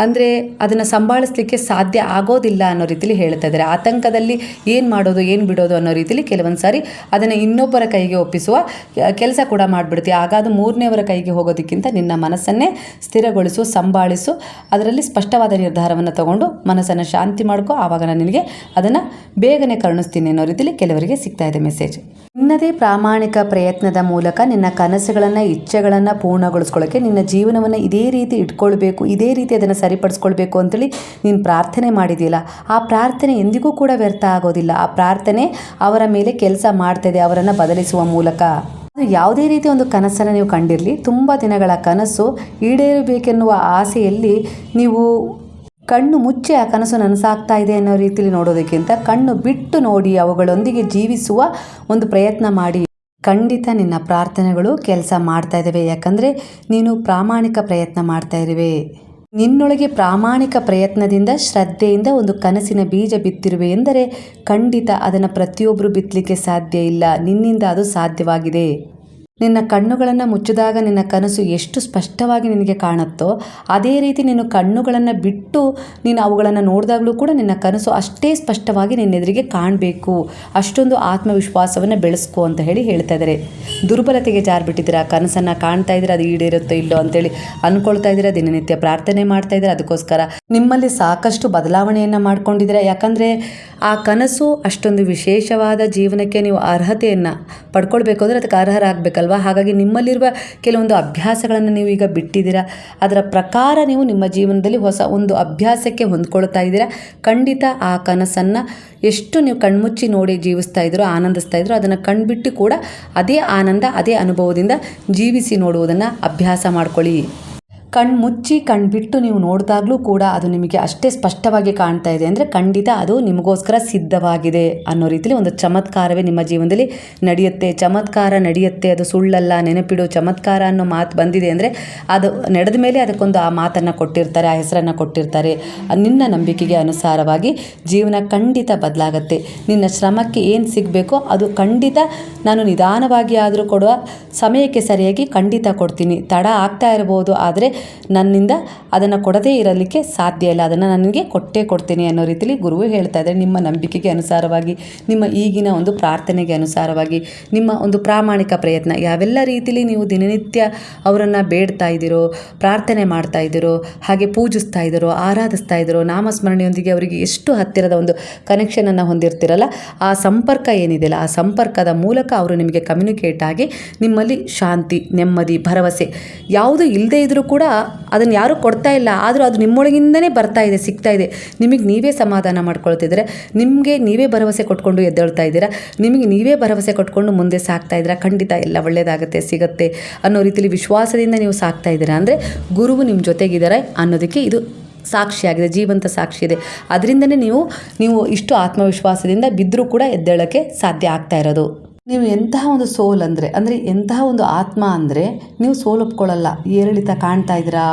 ಅಂದರೆ ಅದನ್ನು ಸಂಭಾಳಿಸ್ಲಿಕ್ಕೆ ಸಾಧ್ಯ ಆಗೋದಿಲ್ಲ ಅನ್ನೋ ರೀತಿಯಲ್ಲಿ ಹೇಳ್ತಾ ಇದ್ದಾರೆ. ಆತಂಕದಲ್ಲಿ ಏನು ಮಾಡೋದು, ಏನು ಬಿಡೋದು ಅನ್ನೋ ರೀತಿಯಲ್ಲಿ ಕೆಲವೊಂದು ಸಾರಿ ಅದನ್ನು ಇನ್ನೊಬ್ಬರ ಕೈಗೆ ಒಪ್ಪಿಸುವ ಕೆಲಸ ಕೂಡ ಮಾಡಿಬಿಡ್ತೀವಿ. ಆಗ ಅದು ಮೂರನೇವರ ಕೈಗೆ ಹೋಗೋದಕ್ಕಿಂತ ನಿನ್ನ ಮನಸ್ಸನ್ನೇ ಸ್ಥಿರಗೊಳಿಸು, ಸಂಭಾಳಿಸು, ಅದರಲ್ಲಿ ಸ್ಪಷ್ಟವಾದ ನಿರ್ಧಾರವನ್ನು ತಗೊಂಡು ಮನಸ್ಸನ್ನು ಶಾಂತಿ ಮಾಡ್ಕೊ. ಆವಾಗ ನಾನು ನಿನಗೆ ಅದನ್ನು ಬೇಗನೆ ಕರುಣಿಸ್ತೀನಿ ಅನ್ನೋ ರೀತಿಯಲ್ಲಿ ಕೆಲವರಿಗೆ ಸಿಗ್ತಾ ಇದೆ ಮೆಸೇಜ್. ನಿನ್ನದೇ ಪ್ರಾಮಾಣಿಕ ಪ್ರಯತ್ನದ ಮೂಲಕ ನಿನ್ನ ಕನಸುಗಳನ್ನು, ಇಚ್ಛೆಗಳನ್ನು ಪೂರ್ಣಗೊಳಿಸ್ಕೊಳ್ಳೋಕ್ಕೆ, ನಿನ್ನ ಜೀವನವನ್ನು ಇದೇ ರೀತಿ ಇಟ್ಕೊಳ್ಬೇಕು, ಇದೇ ರೀತಿ ಅದನ್ನು ಸರಿಪಡಿಸ್ಕೊಳ್ಬೇಕು ಅಂತೇಳಿ ನೀನು ಪ್ರಾರ್ಥನೆ ಮಾಡಿದೆಯಲ್ಲ, ಆ ಪ್ರಾರ್ಥನೆ ಎಂದಿಗೂ ಕೂಡ ವ್ಯರ್ಥ ಆಗೋದಿಲ್ಲ. ಆ ಪ್ರಾರ್ಥನೆ ಅವರ ಮೇಲೆ ಕೆಲಸ ಮಾಡ್ತಾಯಿದೆ, ಅವರನ್ನು ಬದಲಿಸುವ ಮೂಲಕ. ಯಾವುದೇ ರೀತಿಯ ಒಂದು ಕನಸನ್ನು ನೀವು ಕಂಡಿರಲಿ, ತುಂಬ ದಿನಗಳ ಕನಸು ಈಡೇರಬೇಕೆನ್ನುವ ಆಸೆಯಲ್ಲಿ ನೀವು ಕಣ್ಣು ಮುಚ್ಚಿ ಆ ಕನಸು ನನಸಾಗ್ತಾ ಇದೆ ಅನ್ನೋ ರೀತಿಯಲ್ಲಿ ನೋಡೋದಕ್ಕಿಂತ ಕಣ್ಣು ಬಿಟ್ಟು ನೋಡಿ ಅವುಗಳೊಂದಿಗೆ ಜೀವಿಸುವ ಒಂದು ಪ್ರಯತ್ನ ಮಾಡಿ. ಖಂಡಿತ ನಿನ್ನ ಪ್ರಾರ್ಥನೆಗಳು ಕೆಲಸ ಮಾಡ್ತಾ ಇದ್ದಾವೆ. ಯಾಕಂದರೆ ನೀನು ಪ್ರಾಮಾಣಿಕ ಪ್ರಯತ್ನ ಮಾಡ್ತಾ ಇರುವೆ. ನಿನ್ನೊಳಗೆ ಪ್ರಾಮಾಣಿಕ ಪ್ರಯತ್ನದಿಂದ, ಶ್ರದ್ಧೆಯಿಂದ ಒಂದು ಕನಸಿನ ಬೀಜ ಬಿತ್ತಿರುವೆ ಎಂದರೆ ಖಂಡಿತ ಅದನ್ನು ಪ್ರತಿಯೊಬ್ಬರು ಬಿತ್ತಲಿಕ್ಕೆ ಸಾಧ್ಯ ಇಲ್ಲ. ನಿನ್ನಿಂದ ಅದು ಸಾಧ್ಯವಾಗಿದೆ. ನಿನ್ನ ಕಣ್ಣುಗಳನ್ನು ಮುಚ್ಚಿದಾಗ ನಿನ್ನ ಕನಸು ಎಷ್ಟು ಸ್ಪಷ್ಟವಾಗಿ ನಿನಗೆ ಕಾಣುತ್ತೋ ಅದೇ ರೀತಿ ನೀನು ಕಣ್ಣುಗಳನ್ನು ಬಿಟ್ಟು ನೀನು ಅವುಗಳನ್ನು ನೋಡಿದಾಗಲೂ ಕೂಡ ನಿನ್ನ ಕನಸು ಅಷ್ಟೇ ಸ್ಪಷ್ಟವಾಗಿ ನಿನ್ನೆದುರಿಗೆ ಕಾಣಬೇಕು. ಅಷ್ಟೊಂದು ಆತ್ಮವಿಶ್ವಾಸವನ್ನು ಬೆಳೆಸ್ಕೋ ಅಂತ ಹೇಳ್ತಾ ಇದ್ದಾರೆ. ದುರ್ಬಲತೆಗೆ ಜಾರಿಬಿಟ್ಟಿದ್ದೀರಾ, ಕನಸನ್ನು ಕಾಣ್ತಾ ಇದ್ದೀರಾ, ಅದು ಈಡೇರುತ್ತೋ ಇಲ್ಲೋ ಅಂತೇಳಿ ಅಂದ್ಕೊಳ್ತಾ ಇದ್ದೀರಾ, ದಿನನಿತ್ಯ ಪ್ರಾರ್ಥನೆ ಮಾಡ್ತಾ ಇದ್ದೀರಾ, ಅದಕ್ಕೋಸ್ಕರ ನಿಮ್ಮಲ್ಲಿ ಸಾಕಷ್ಟು ಬದಲಾವಣೆಯನ್ನು ಮಾಡ್ಕೊಂಡಿದ್ದೀರಾ. ಯಾಕಂದರೆ ಆ ಕನಸು ಅಷ್ಟೊಂದು ವಿಶೇಷವಾದ ಜೀವನಕ್ಕೆ ನೀವು ಅರ್ಹತೆಯನ್ನು ಪಡ್ಕೊಳ್ಬೇಕು ಅಂದರೆ ಅದಕ್ಕೆ ಅರ್ಹರಾಗಬೇಕಲ್ವ. ಹಾಗಾಗಿ ನಿಮ್ಮಲ್ಲಿರುವ ಕೆಲವೊಂದು ಅಭ್ಯಾಸಗಳನ್ನು ನೀವು ಈಗ ಬಿಟ್ಟಿದ್ದೀರಾ. ಅದರ ಪ್ರಕಾರ ನೀವು ನಿಮ್ಮ ಜೀವನದಲ್ಲಿ ಹೊಸ ಒಂದು ಅಭ್ಯಾಸಕ್ಕೆ ಹೊಂದ್ಕೊಳ್ತಾ ಇದ್ದೀರಾ. ಖಂಡಿತ ಆ ಕನಸನ್ನು ಎಷ್ಟು ನೀವು ಕಣ್ಮುಚ್ಚಿ ನೋಡಿ ಜೀವಿಸ್ತಾ ಇದ್ರೋ, ಆನಂದಿಸ್ತಾ ಇದ್ರೋ, ಅದನ್ನು ಕಣ್ಬಿಟ್ಟು ಕೂಡ ಅದೇ ಆನಂದ, ಅದೇ ಅನುಭವದಿಂದ ಜೀವಿಸಿ ನೋಡುವುದನ್ನು ಅಭ್ಯಾಸ ಮಾಡ್ಕೊಳ್ಳಿ. ಕಣ್ಮುಚ್ಚಿ ಕಣ್ಬಿಟ್ಟು ನೀವು ನೋಡಿದಾಗಲೂ ಕೂಡ ಅದು ನಿಮಗೆ ಅಷ್ಟೇ ಸ್ಪಷ್ಟವಾಗಿ ಕಾಣ್ತಾ ಇದೆ ಅಂದರೆ ಖಂಡಿತ ಅದು ನಿಮಗೋಸ್ಕರ ಸಿದ್ಧವಾಗಿದೆ ಅನ್ನೋ ರೀತಿಯಲ್ಲಿ ಒಂದು ಚಮತ್ಕಾರವೇ ನಿಮ್ಮ ಜೀವನದಲ್ಲಿ ನಡೆಯುತ್ತೆ. ಚಮತ್ಕಾರ ನಡೆಯುತ್ತೆ, ಅದು ಸುಳ್ಳಲ್ಲ, ನೆನಪಿಡು. ಚಮತ್ಕಾರ ಅನ್ನೋ ಮಾತು ಬಂದಿದೆ ಅಂದರೆ ಅದು ನಡೆದ ಮೇಲೆ ಅದಕ್ಕೊಂದು ಆ ಮಾತನ್ನು ಕೊಟ್ಟಿರ್ತಾರೆ, ಆ ಹೆಸರನ್ನು ಕೊಟ್ಟಿರ್ತಾರೆ. ನಿನ್ನ ನಂಬಿಕೆಗೆ ಅನುಸಾರವಾಗಿ ಜೀವನ ಖಂಡಿತ ಬದಲಾಗುತ್ತೆ. ನಿನ್ನ ಶ್ರಮಕ್ಕೆ ಏನು ಸಿಗಬೇಕೋ ಅದು ಖಂಡಿತ ನಾನು ನಿಧಾನವಾಗಿ ಆದರೂ ಕೊಡುವ ಸಮಯಕ್ಕೆ ಸರಿಯಾಗಿ ಖಂಡಿತ ಕೊಡ್ತೀನಿ. ತಡ ಆಗ್ತಾ ಇರ್ಬೋದು, ಆದರೆ ನನ್ನಿಂದ ಅದನ್ನು ಕೊಡದೇ ಇರಲಿಕ್ಕೆ ಸಾಧ್ಯ ಇಲ್ಲ, ಅದನ್ನು ನನಗೆ ಕೊಟ್ಟೇ ಕೊಡ್ತೀನಿ ಅನ್ನೋ ರೀತಿಯಲ್ಲಿ ಗುರುವು ಹೇಳ್ತಾ ಇದ್ದಾರೆ. ನಿಮ್ಮ ನಂಬಿಕೆಗೆ ಅನುಸಾರವಾಗಿ, ನಿಮ್ಮ ಈಗಿನ ಒಂದು ಪ್ರಾರ್ಥನೆಗೆ ಅನುಸಾರವಾಗಿ, ನಿಮ್ಮ ಒಂದು ಪ್ರಾಮಾಣಿಕ ಪ್ರಯತ್ನ ಯಾವೆಲ್ಲ ರೀತಿಯಲ್ಲಿ ನೀವು ದಿನನಿತ್ಯ ಅವರನ್ನು ಬೇಡ್ತಾ ಇದ್ದೀರೋ, ಪ್ರಾರ್ಥನೆ ಮಾಡ್ತಾ ಇದ್ದೀರೋ, ಹಾಗೆ ಪೂಜಿಸ್ತಾ ಇದ್ದೀರೋ, ಆರಾಧಿಸ್ತಾ ಇದ್ದೀರೋ, ನಾಮಸ್ಮರಣೆಯೊಂದಿಗೆ ಅವರಿಗೆ ಎಷ್ಟು ಹತ್ತಿರದ ಒಂದು ಕನೆಕ್ಷನನ್ನು ಹೊಂದಿರ್ತಿರಲ್ಲ, ಆ ಸಂಪರ್ಕ ಏನಿದೆಯಲ್ಲ, ಆ ಸಂಪರ್ಕದ ಮೂಲಕ ಅವರು ನಿಮಗೆ ಕಮ್ಯುನಿಕೇಟ್ ಆಗಿ ನಿಮ್ಮಲ್ಲಿ ಶಾಂತಿ, ನೆಮ್ಮದಿ, ಭರವಸೆ ಯಾವುದು ಇಲ್ಲದೇ ಇದ್ದರೂ ಕೂಡ ಅದನ್ನು ಯಾರೂ ಕೊಡ್ತಾ ಇಲ್ಲ, ಆದರೂ ಅದು ನಿಮ್ಮೊಳಗಿಂದನೇ ಬರ್ತಾ ಇದೆ, ಸಿಗ್ತಾ ಇದೆ. ನಿಮಗೆ ನೀವೇ ಸಮಾಧಾನ ಮಾಡ್ಕೊಳ್ತಿದ್ದೀರಾ, ನಿಮಗೆ ನೀವೇ ಭರವಸೆ ಕೊಟ್ಕೊಂಡು ಎದ್ದೇಳ್ತಾ ಇದ್ದೀರಾ, ನಿಮಗೆ ನೀವೇ ಭರವಸೆ ಕೊಟ್ಕೊಂಡು ಮುಂದೆ ಸಾಗ್ತಾ ಇದ್ದೀರಾ. ಖಂಡಿತ ಎಲ್ಲ ಒಳ್ಳೆಯದಾಗುತ್ತೆ, ಸಿಗುತ್ತೆ ಅನ್ನೋ ರೀತಿಯಲ್ಲಿ ವಿಶ್ವಾಸದಿಂದ ನೀವು ಸಾಗ್ತಾ ಇದ್ದೀರಾ ಅಂದರೆ ಗುರುವು ನಿಮ್ಮ ಜೊತೆಗಿದ್ದಾರೆ ಅನ್ನೋದಕ್ಕೆ ಇದು ಸಾಕ್ಷಿಯಾಗಿದೆ, ಜೀವಂತ ಸಾಕ್ಷಿ ಇದೆ. ಅದರಿಂದನೇ ನೀವು ಇಷ್ಟು ಆತ್ಮವಿಶ್ವಾಸದಿಂದ ಬಿದ್ದರೂ ಕೂಡ ಎದ್ದೇಳೋಕ್ಕೆ ಸಾಧ್ಯ ಆಗ್ತಾ ಇರೋದು. ನೀವು ಎಂತಹ ಒಂದು ಸೋಲ್ ಅಂದರೆ ಎಂತಹ ಒಂದು ಆತ್ಮ ಅಂದರೆ ನೀವು ಸೋಲು ಒಪ್ಕೊಳ್ಳಲ್ಲ. ಏರಿಳಿತ ಕಾಣ್ತಾ ಇದ್ದೀರಾ,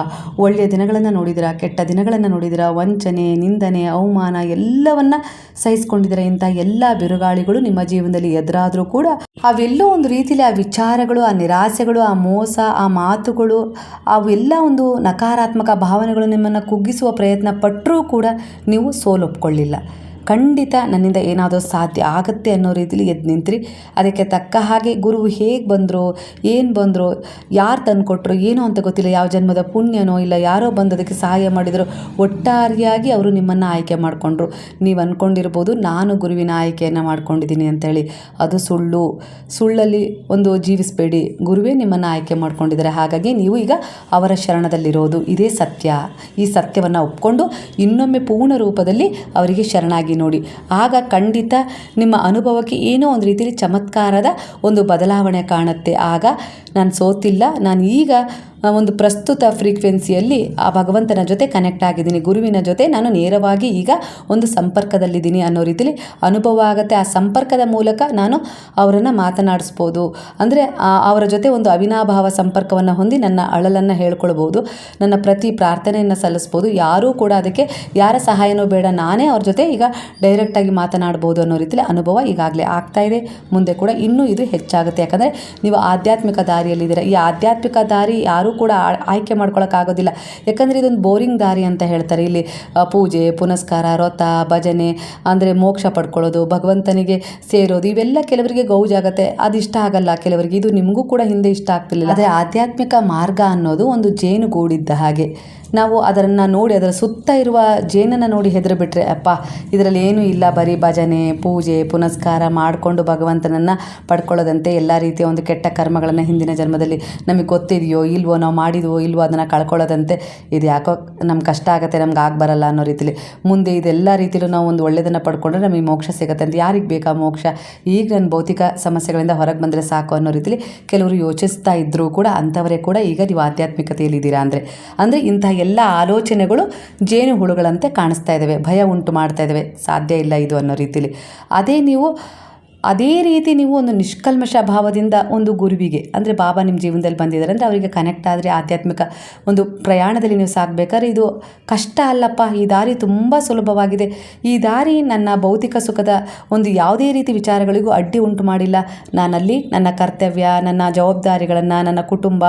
ಒಳ್ಳೆಯ ದಿನಗಳನ್ನು ನೋಡಿದಿರಾ, ಕೆಟ್ಟ ದಿನಗಳನ್ನು ನೋಡಿದಿರಾ, ವಂಚನೆ, ನಿಂದನೆ, ಅವಮಾನ ಎಲ್ಲವನ್ನ ಸಹಿಸ್ಕೊಂಡಿದ್ದೀರಾ. ಇಂಥ ಎಲ್ಲ ಬಿರುಗಾಳಿಗಳು ನಿಮ್ಮ ಜೀವನದಲ್ಲಿ ಎದುರಾದರೂ ಕೂಡ ಅವೆಲ್ಲೋ ಒಂದು ರೀತಿಯಲ್ಲಿ ಆ ವಿಚಾರಗಳು, ಆ ನಿರಾಸೆಗಳು, ಆ ಮೋಸ, ಆ ಮಾತುಗಳು, ಅವೆಲ್ಲ ಒಂದು ನಕಾರಾತ್ಮಕ ಭಾವನೆಗಳು ನಿಮ್ಮನ್ನು ಕುಗ್ಗಿಸುವ ಪ್ರಯತ್ನ ಪಟ್ಟರೂ ಕೂಡ ನೀವು ಸೋಲು ಒಪ್ಕೊಳ್ಳಿಲ್ಲ. ಖಂಡಿತ ನನ್ನಿಂದ ಏನಾದರೂ ಸಾಧ್ಯ ಆಗುತ್ತೆ ಅನ್ನೋ ರೀತಿಲಿ ಎದ್ದು ನಿಂತ್ರಿ. ಅದಕ್ಕೆ ತಕ್ಕ ಹಾಗೆ ಗುರುವು ಹೇಗೆ ಬಂದರು, ಏನು ಬಂದರು, ಯಾರು ತಂದು ಕೊಟ್ಟರು ಏನೋ ಅಂತ ಗೊತ್ತಿಲ್ಲ, ಯಾವ ಜನ್ಮದ ಪುಣ್ಯನೋ ಇಲ್ಲ ಯಾರೋ ಬಂದು ಅದಕ್ಕೆ ಸಹಾಯ ಮಾಡಿದರು, ಒಟ್ಟಾರೆಯಾಗಿ ಅವರು ನಿಮ್ಮನ್ನು ಆಯ್ಕೆ ಮಾಡಿಕೊಂಡ್ರು. ನೀವು ಅಂದ್ಕೊಂಡಿರ್ಬೋದು ನಾನು ಗುರುವಿನ ಆಯ್ಕೆಯನ್ನು ಮಾಡ್ಕೊಂಡಿದ್ದೀನಿ ಅಂತೇಳಿ, ಅದು ಸುಳ್ಳಲ್ಲಿ ಒಂದು ಜೀವಿಸಬೇಡಿ. ಗುರುವೇ ನಿಮ್ಮನ್ನು ಆಯ್ಕೆ ಮಾಡ್ಕೊಂಡಿದ್ದಾರೆ. ಹಾಗಾಗಿ ನೀವು ಈಗ ಅವರ ಶರಣದಲ್ಲಿರೋದು ಇದೇ ಸತ್ಯ. ಈ ಸತ್ಯವನ್ನು ಒಪ್ಕೊಂಡು ಇನ್ನೊಮ್ಮೆ ಪೂರ್ಣ ರೂಪದಲ್ಲಿ ಅವರಿಗೆ ಶರಣಾಗಿ ನೋಡಿ. ಆಗ ಖಂಡಿತ ನಿಮ್ಮ ಅನುಭವಕ್ಕೆ ಏನೋ ಒಂದು ರೀತಿಯಲ್ಲಿ ಚಮತ್ಕಾರದ ಒಂದು ಬದಲಾವಣೆ ಕಾಣುತ್ತೆ. ಆಗ ನಾನು ಸೋತಿಲ್ಲ, ನಾನು ಈಗ ಒಂದು ಪ್ರಸ್ತುತ ಫ್ರೀಕ್ವೆನ್ಸಿಯಲ್ಲಿ ಆ ಭಗವಂತನ ಜೊತೆ ಕನೆಕ್ಟ್ ಆಗಿದ್ದೀನಿ, ಗುರುವಿನ ಜೊತೆ ನಾನು ನೇರವಾಗಿ ಈಗ ಒಂದು ಸಂಪರ್ಕದಲ್ಲಿದ್ದೀನಿ ಅನ್ನೋ ರೀತಿಯಲ್ಲಿ ಅನುಭವ ಆಗುತ್ತೆ. ಆ ಸಂಪರ್ಕದ ಮೂಲಕ ನಾನು ಅವರನ್ನು ಮಾತನಾಡಿಸ್ಬೋದು, ಅಂದರೆ ಅವರ ಜೊತೆ ಒಂದು ಅವಿನಾಭಾವ ಸಂಪರ್ಕವನ್ನು ಹೊಂದಿ ನನ್ನ ಅಳಲನ್ನು ಹೇಳ್ಕೊಳ್ಬೋದು, ನನ್ನ ಪ್ರತಿ ಪ್ರಾರ್ಥನೆಯನ್ನು ಸಲ್ಲಿಸ್ಬೋದು. ಯಾರೂ ಕೂಡ ಅದಕ್ಕೆ ಯಾರ ಸಹಾಯನೂ ಬೇಡ, ನಾನೇ ಅವ್ರ ಜೊತೆ ಈಗ ಡೈರೆಕ್ಟಾಗಿ ಮಾತನಾಡ್ಬೋದು ಅನ್ನೋ ರೀತಿಯಲ್ಲಿ ಅನುಭವ ಈಗಾಗಲೇ ಆಗ್ತಾಯಿದೆ. ಮುಂದೆ ಕೂಡ ಇನ್ನೂ ಇದು ಹೆಚ್ಚಾಗುತ್ತೆ. ಯಾಕಂದರೆ ನೀವು ಆಧ್ಯಾತ್ಮಿಕ ದಾರಿಯಲ್ಲಿದ್ದೀರ. ಈ ಆಧ್ಯಾತ್ಮಿಕ ದಾರಿ ಯಾರೂ ಕೂಡ ಆಯ್ಕೆ ಮಾಡ್ಕೊಳ್ಳೋಕ್ಕಾಗೋದಿಲ್ಲ. ಯಾಕಂದರೆ ಇದೊಂದು ಬೋರಿಂಗ್ ದಾರಿ ಅಂತ ಹೇಳ್ತಾರೆ. ಇಲ್ಲಿ ಪೂಜೆ ಪುನಸ್ಕಾರ, ವ್ರತ, ಭಜನೆ, ಅಂದರೆ ಮೋಕ್ಷ ಪಡ್ಕೊಳ್ಳೋದು, ಭಗವಂತನಿಗೆ ಸೇರೋದು, ಇವೆಲ್ಲ ಕೆಲವರಿಗೆ ಗೌಜಾಗತ್ತೆ, ಅದು ಇಷ್ಟ ಆಗಲ್ಲ ಕೆಲವರಿಗೆ. ಇದು ನಿಮಗೂ ಕೂಡ ಹಿಂದೆ ಇಷ್ಟ ಆಗ್ತಿರ್ಲಿಲ್ಲ. ಆದರೆ ಆಧ್ಯಾತ್ಮಿಕ ಮಾರ್ಗ ಅನ್ನೋದು ಒಂದು ಜೇನುಗೂಡಿದ್ದ ಹಾಗೆ. ನಾವು ಅದನ್ನು ನೋಡಿ, ಅದರ ಸುತ್ತ ಇರುವ ಜೇನನ್ನು ನೋಡಿ ಹೆದರು ಬಿಟ್ಟರೆ, ಅಪ್ಪ ಇದರಲ್ಲಿ ಏನೂ ಇಲ್ಲ, ಬರೀ ಭಜನೆ, ಪೂಜೆ ಪುನಸ್ಕಾರ ಮಾಡಿಕೊಂಡು ಭಗವಂತನನ್ನು ಪಡ್ಕೊಳ್ಳೋದಂತೆ, ಎಲ್ಲ ರೀತಿಯ ಒಂದು ಕೆಟ್ಟ ಕರ್ಮಗಳನ್ನು ಹಿಂದಿನ ಜನ್ಮದಲ್ಲಿ ನಮಗೆ ಗೊತ್ತಿದೆಯೋ ಇಲ್ವೋ, ನಾವು ಮಾಡಿದ್ವೋ ಇಲ್ವೋ ಅದನ್ನು ಕಳ್ಕೊಳ್ಳೋದಂತೆ, ಇದು ಯಾಕೋ ನಮ್ಗೆ ಕಷ್ಟ ಆಗುತ್ತೆ, ನಮ್ಗೆ ಬರಲ್ಲ ಅನ್ನೋ ರೀತಿಲಿ, ಮುಂದೆ ಇದೆಲ್ಲ ರೀತಿಯಲ್ಲೂ ನಾವು ಒಂದು ಒಳ್ಳೆಯದನ್ನು ಪಡ್ಕೊಂಡ್ರೆ ನಮಗೆ ಮೋಕ್ಷ ಸಿಗುತ್ತೆ ಅಂತ. ಯಾರಿಗೆ ಬೇಕಾ ಮೋಕ್ಷ? ಈಗ ನನ್ನ ಭೌತಿಕ ಸಮಸ್ಯೆಗಳಿಂದ ಹೊರಗೆ ಬಂದರೆ ಸಾಕು ಅನ್ನೋ ರೀತಿಲಿ ಕೆಲವರು ಯೋಚಿಸ್ತಾ ಇದ್ದರೂ ಕೂಡ ಅಂಥವರೇ ಕೂಡ ಈಗ ನೀವು ಆಧ್ಯಾತ್ಮಿಕತೆಯಲ್ಲಿದ್ದೀರಾ ಅಂದರೆ ಇಂಥ ಎಲ್ಲ ಆಲೋಚನೆಗಳು ಜೇನು ಹುಳುಗಳಂತೆ ಕಾಣಿಸ್ತಾ ಇದ್ದಾವೆ, ಭಯ ಉಂಟು ಮಾಡ್ತಾ ಇದ್ದಾವೆ, ಸಾಧ್ಯ ಇಲ್ಲ ಇದು ಅನ್ನೋ ರೀತಿಲಿ. ಅದೇ ರೀತಿ ನೀವು ಒಂದು ನಿಷ್ಕಲ್ಮಶ ಭಾವದಿಂದ ಒಂದು ಗುರುವಿಗೆ, ಅಂದರೆ ಬಾಬಾ ನಿಮ್ಮ ಜೀವನದಲ್ಲಿ ಬಂದಿದ್ದಾರೆ ಅಂದರೆ ಅವರಿಗೆ ಕನೆಕ್ಟ್ ಆದರೆ ಆಧ್ಯಾತ್ಮಿಕ ಒಂದು ಪ್ರಯಾಣದಲ್ಲಿ ನೀವು ಸಾಗಬೇಕಾದ್ರೆ ಇದು ಕಷ್ಟ ಅಲ್ಲಪ್ಪ, ಈ ದಾರಿ ತುಂಬ ಸುಲಭವಾಗಿದೆ, ಈ ದಾರಿ ನನ್ನ ಭೌತಿಕ ಸುಖದ ಒಂದು ಯಾವುದೇ ರೀತಿ ವಿಚಾರಗಳಿಗೂ ಅಡ್ಡಿ ಉಂಟು ಮಾಡಿಲ್ಲ, ನಾನಲ್ಲಿ ನನ್ನ ಕರ್ತವ್ಯ, ನನ್ನ ಜವಾಬ್ದಾರಿಗಳನ್ನು, ನನ್ನ ಕುಟುಂಬ